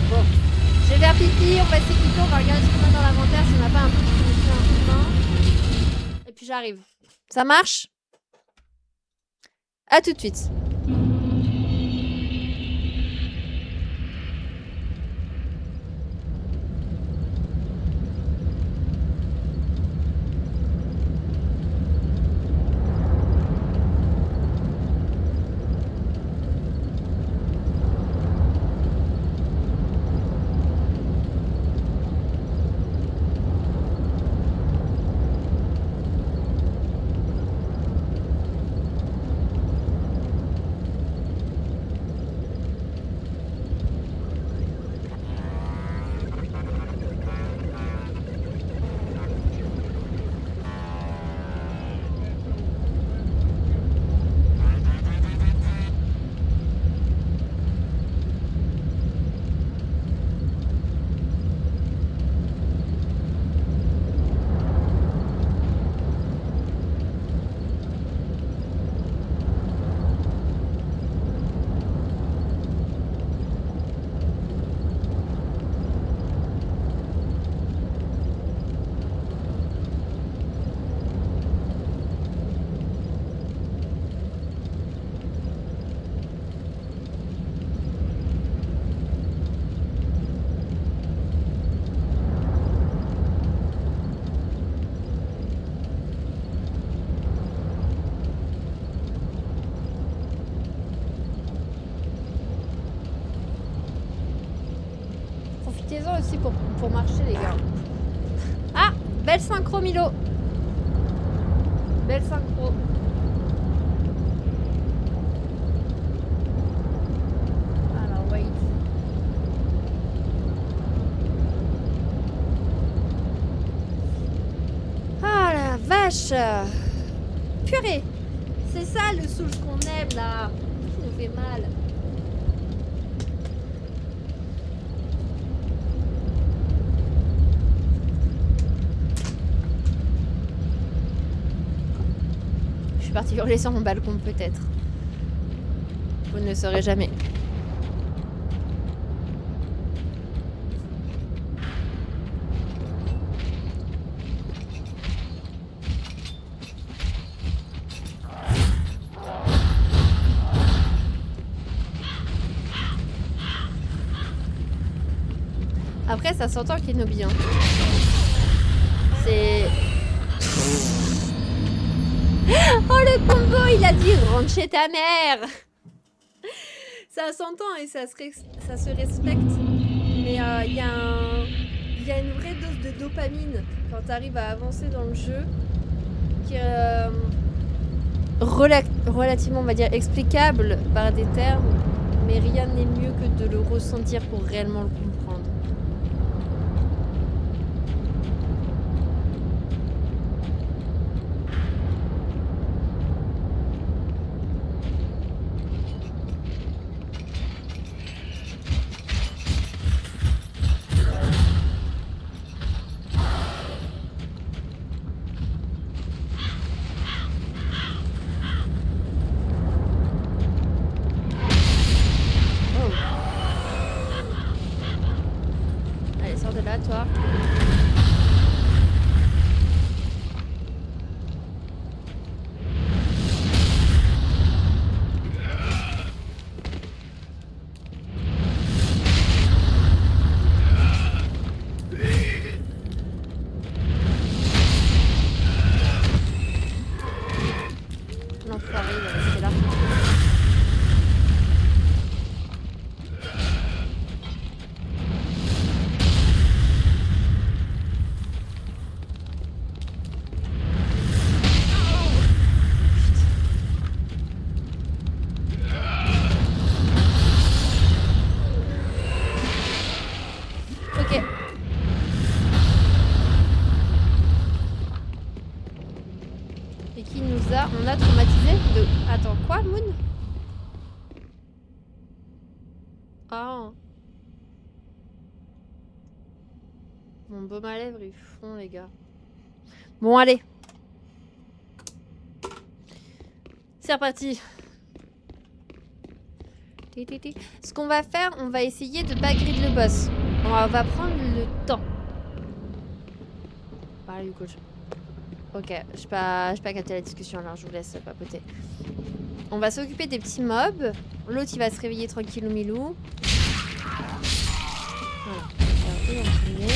Bon. Je vais faire pipi, on va s'équiper, on va regarder ce qu'on a dans l'inventaire, si on n'a pas un truc qui nous fait un coup de main. Et puis j'arrive. Ça marche? À tout de suite. Profitez-en aussi pour marcher, les gars. Ah, belle synchro, Milo. Belle synchro. Alors, wait. Ah la vache. Purée. C'est ça le souche qu'on aime là. Qui nous fait mal. Je suis partie hurler sur mon balcon peut-être. Vous ne le saurez jamais. Après, ça s'entend Kenobi. Hein. C'est... Oh, le combo, il a dit « Rentre chez ta mère !» Ça s'entend et ça se respecte. Mais il y a une vraie dose de dopamine quand tu arrives à avancer dans le jeu qui est relativement, on va dire, explicable par des termes, mais rien n'est mieux que de le ressentir pour réellement le comprendre. Allez, sors de là, toi. L'enfoiré, il va rester là. Ok. Et qui nous a... On a traumatisé de... Attends, quoi, Moon? Ah. Mon baume à lèvres, ils font, les gars. Bon, allez. C'est reparti. Ce qu'on va faire, on va essayer de pas grid le boss. On va prendre le temps. Parlez du coach. Ok, je n'ai pas capté la discussion, alors je vous laisse papoter. On va s'occuper des petits mobs. L'autre, il va se réveiller tranquillou milou. Voilà. Regardez, on va terminer.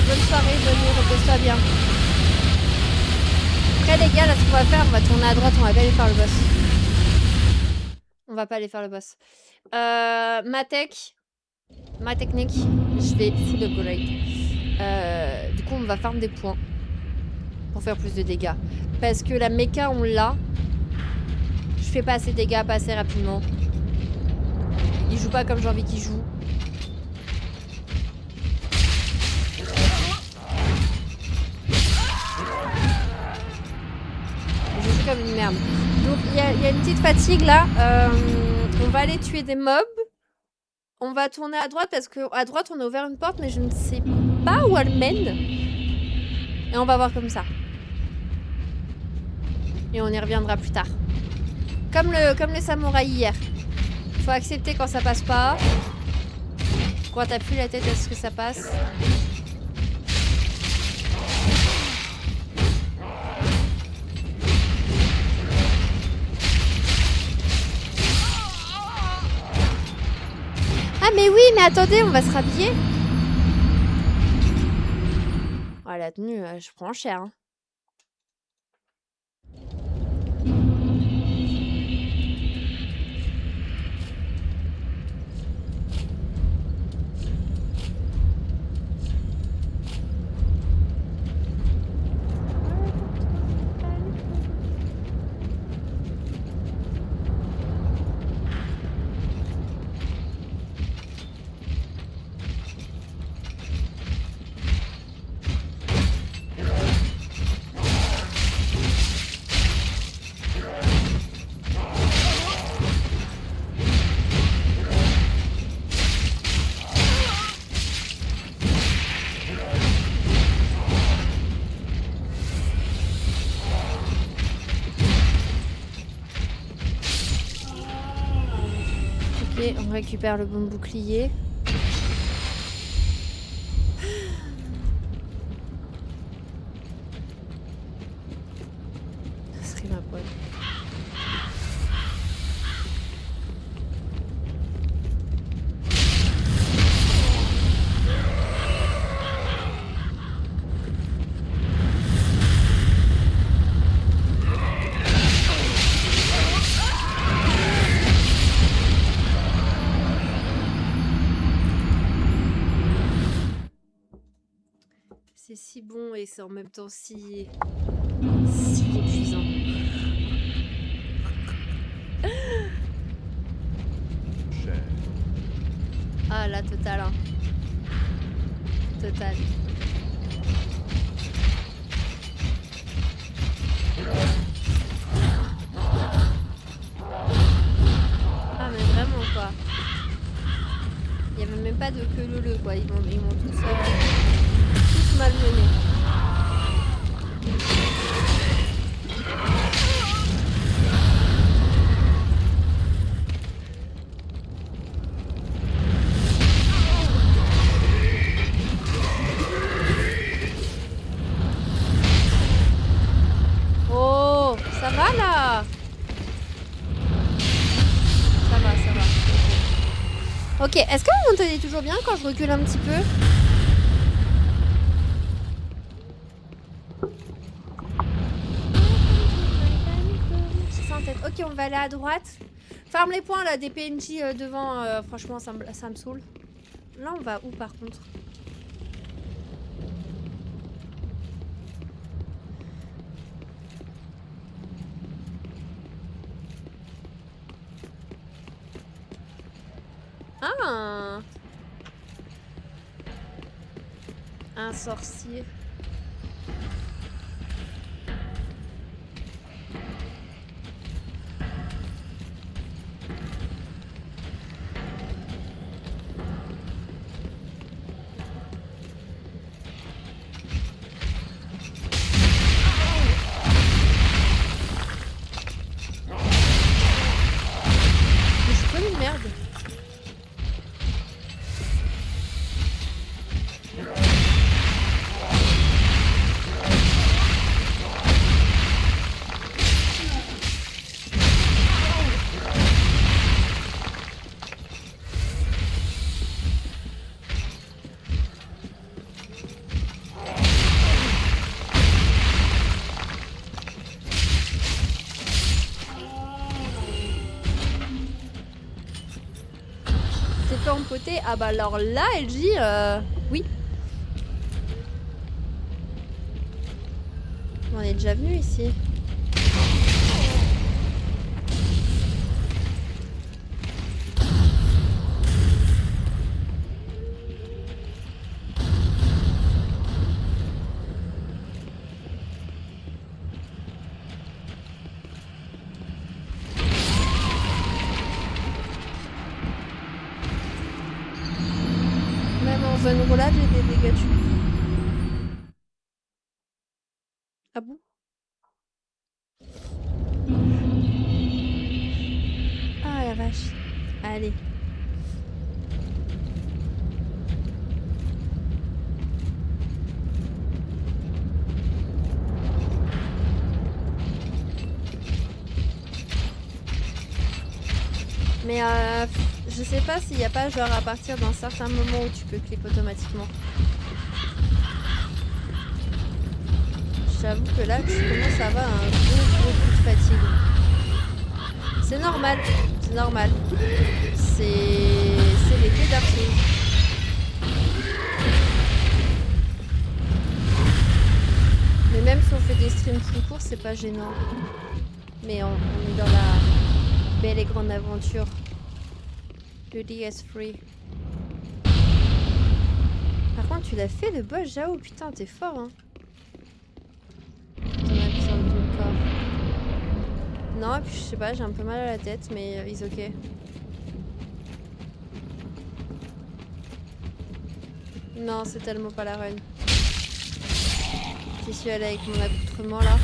Bonne soirée, bonne nuit, repose-toi bien. Après les gars, là ce qu'on va faire, on va tourner à droite, on va pas aller faire le boss. On va pas aller faire le boss. Ma technique, je vais full upgrade. Du coup on va farm des points pour faire plus de dégâts. Parce que la mecha on l'a. Je fais pas assez de dégâts, pas assez rapidement. Il joue pas comme j'ai envie qu'il joue. Comme une merde. Donc il y a une petite fatigue là. On va aller tuer des mobs. On va tourner à droite parce que à droite on a ouvert une porte mais je ne sais pas où elle mène. Et on va voir comme ça. Et on y reviendra plus tard. Comme le samouraï hier. Faut accepter quand ça passe pas. Quand t'as plus la tête à ce que ça passe. Ah mais oui, mais attendez, on va se rhabiller. Oh la tenue, je prends cher. Hein. Ok, on récupère le bon bouclier. Ça serait ma poêle. C'est si bon et c'est en même temps si épuisant. Ah la totale hein. Total. Ah mais vraiment quoi. Il n'y avait même pas de queue leu quoi. Ils m'ont tous malmenés. Oh, ça va là? Ça va, ça va. Ok, est-ce que vous m'entendez toujours bien quand je recule un petit peu? Ok, on va aller à droite. Farm les points là, des PNJ devant. Franchement, ça me saoule. Là, on va où par contre? Ah! Un sorcier. Ah bah alors là, elle dit oui. On est déjà venu ici. Zone roulade, j'ai des dégâts dessus. Ah bon? Ah la vache. Allez. Mais je sais pas s'il n'y a pas genre à partir d'un certain moment où tu peux clip automatiquement. J'avoue que là tu commences à avoir un gros coup de fatigue. C'est normal, c'est normal. C'est l'été Dark Souls. Mais même si on fait des streams plus courts, c'est pas gênant. Mais on est dans la belle et grande aventure de DS3. Par contre, tu l'as fait le boss, Jao. Putain, t'es fort, hein. T'en as plus sur ton corps. Non, et puis je sais pas, j'ai un peu mal à la tête, mais it's ok. Non, c'est tellement pas la run. J'y suis allée avec mon accoutrement là.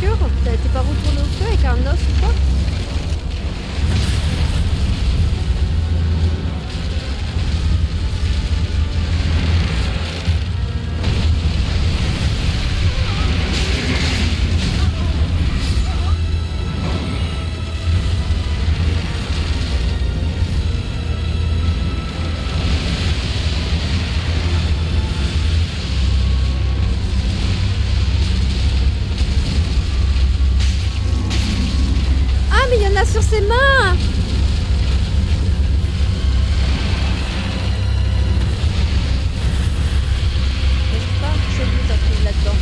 sûr? T'es pas retourné au feu avec un os ou quoi? Sur ses mains. Je sais pas, je doute un truc là-dedans.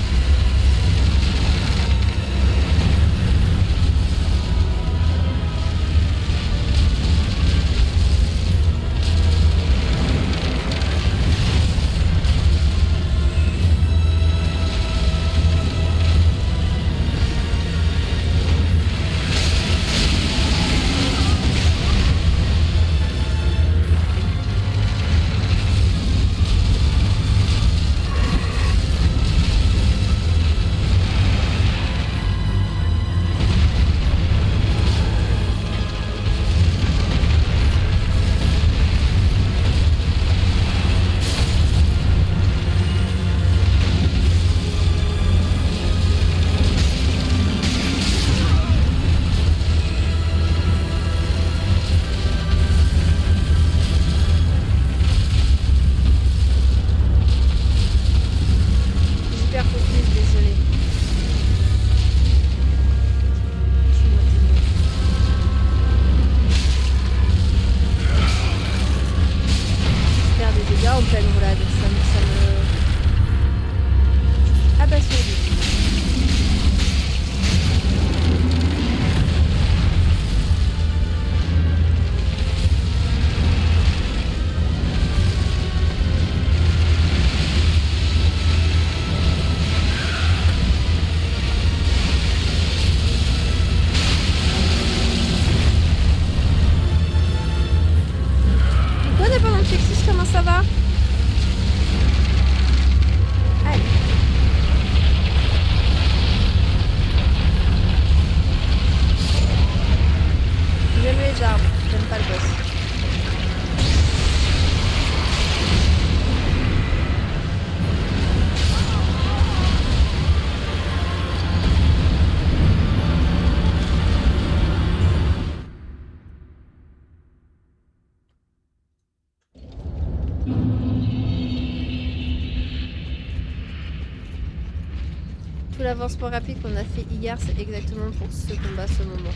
Tout l'avancement rapide qu'on a fait hier, c'est exactement pour ce combat, ce moment.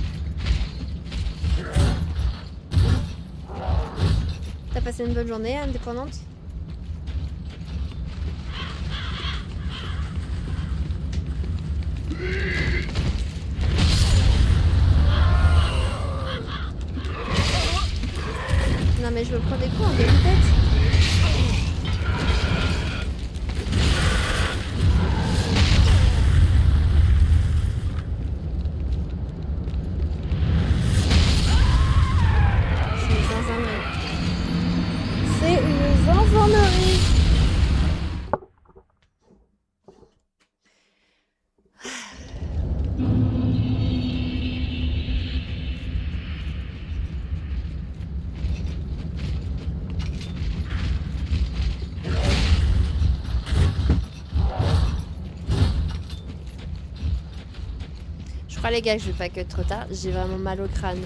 T'as passé une bonne journée, indépendante? Non mais je me prends des coups en demi-tête. Les gars, je vais pas que trop tard, j'ai vraiment mal au crâne.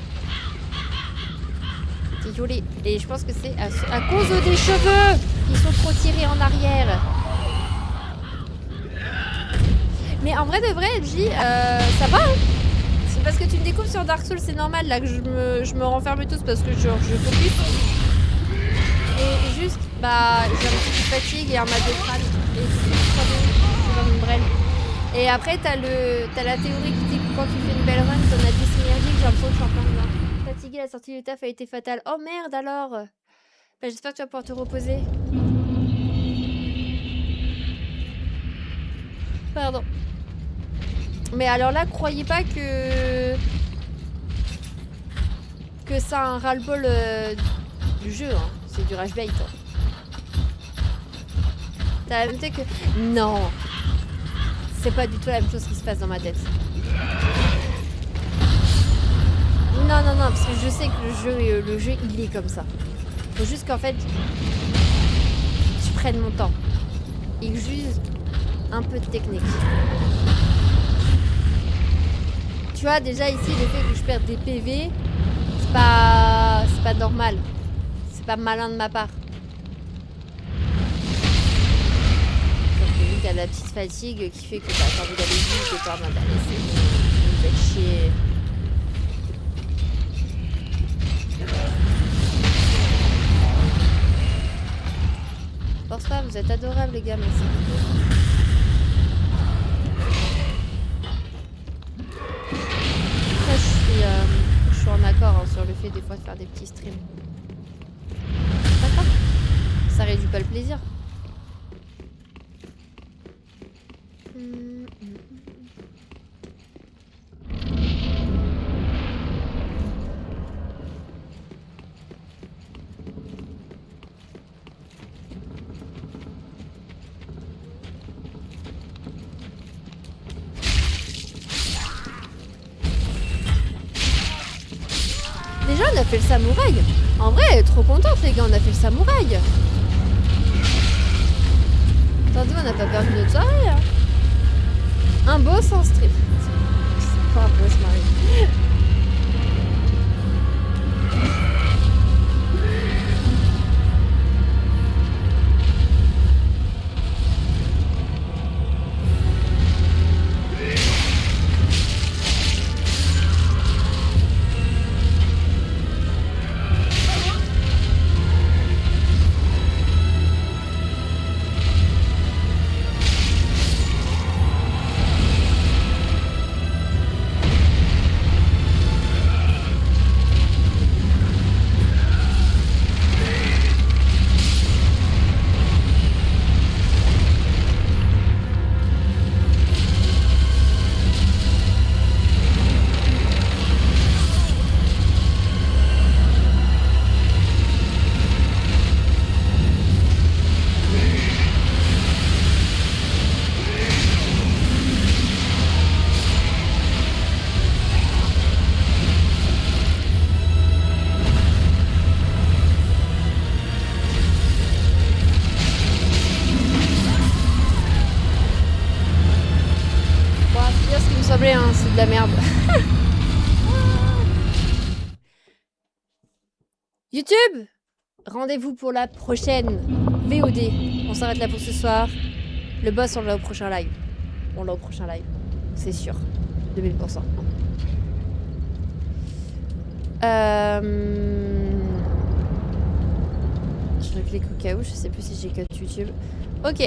Désolé. Et je pense que c'est à cause des cheveux qui sont trop tirés en arrière. Mais en vrai de vrai, LJ, ça va hein. C'est parce que tu me découvres sur Dark Souls, c'est normal là que je me renferme tous parce que genre, je focus. Et juste, bah, j'ai un petit peu de fatigue et un mal de crâne. Et c'est comme une brêle. Et après, t'as la théorie qui dit que quand tu fais une belle run, t'en as 10 synergiques, j'ai l'impression que je suis en plein dedans. Fatiguée, la sortie du taf a été fatale. Oh merde alors. Bah, j'espère que tu vas pouvoir te reposer. Pardon. Mais alors là, croyez pas que ça a un ras-le-bol du jeu. Hein. C'est du rage bait. Hein. T'as noté que... Non. C'est pas du tout la même chose qui se passe dans ma tête. Non, non, non, parce que je sais que le jeu, il est comme ça. Faut juste qu'en fait, je prenne mon temps. Et que j'use un peu de technique. Tu vois, déjà ici, le fait que je perde des PV, c'est pas normal. C'est pas malin de ma part. T'as la petite fatigue qui fait que t'as envie d'aller vite et t'as envie d'aller. C'est fait chier. Force pas, vous êtes adorables les gars, merci. Après, je suis en accord hein, sur le fait des fois de faire des petits streams. D'accord. Ça réduit pas le plaisir. Déjà on a fait le samouraï. En vrai, trop contente les gars, on a fait le samouraï. Attendez, on n'a pas perdu notre soirée là. Un boss en strip. C'est pas un boss Marie. Hein, c'est de la merde. YouTube, rendez-vous pour la prochaine VOD. On s'arrête là pour ce soir. Le boss, on l'a au prochain live. On l'a au prochain live. C'est sûr. 2000%. Je clique au cas où. Je sais plus si j'ai cut YouTube. Ok.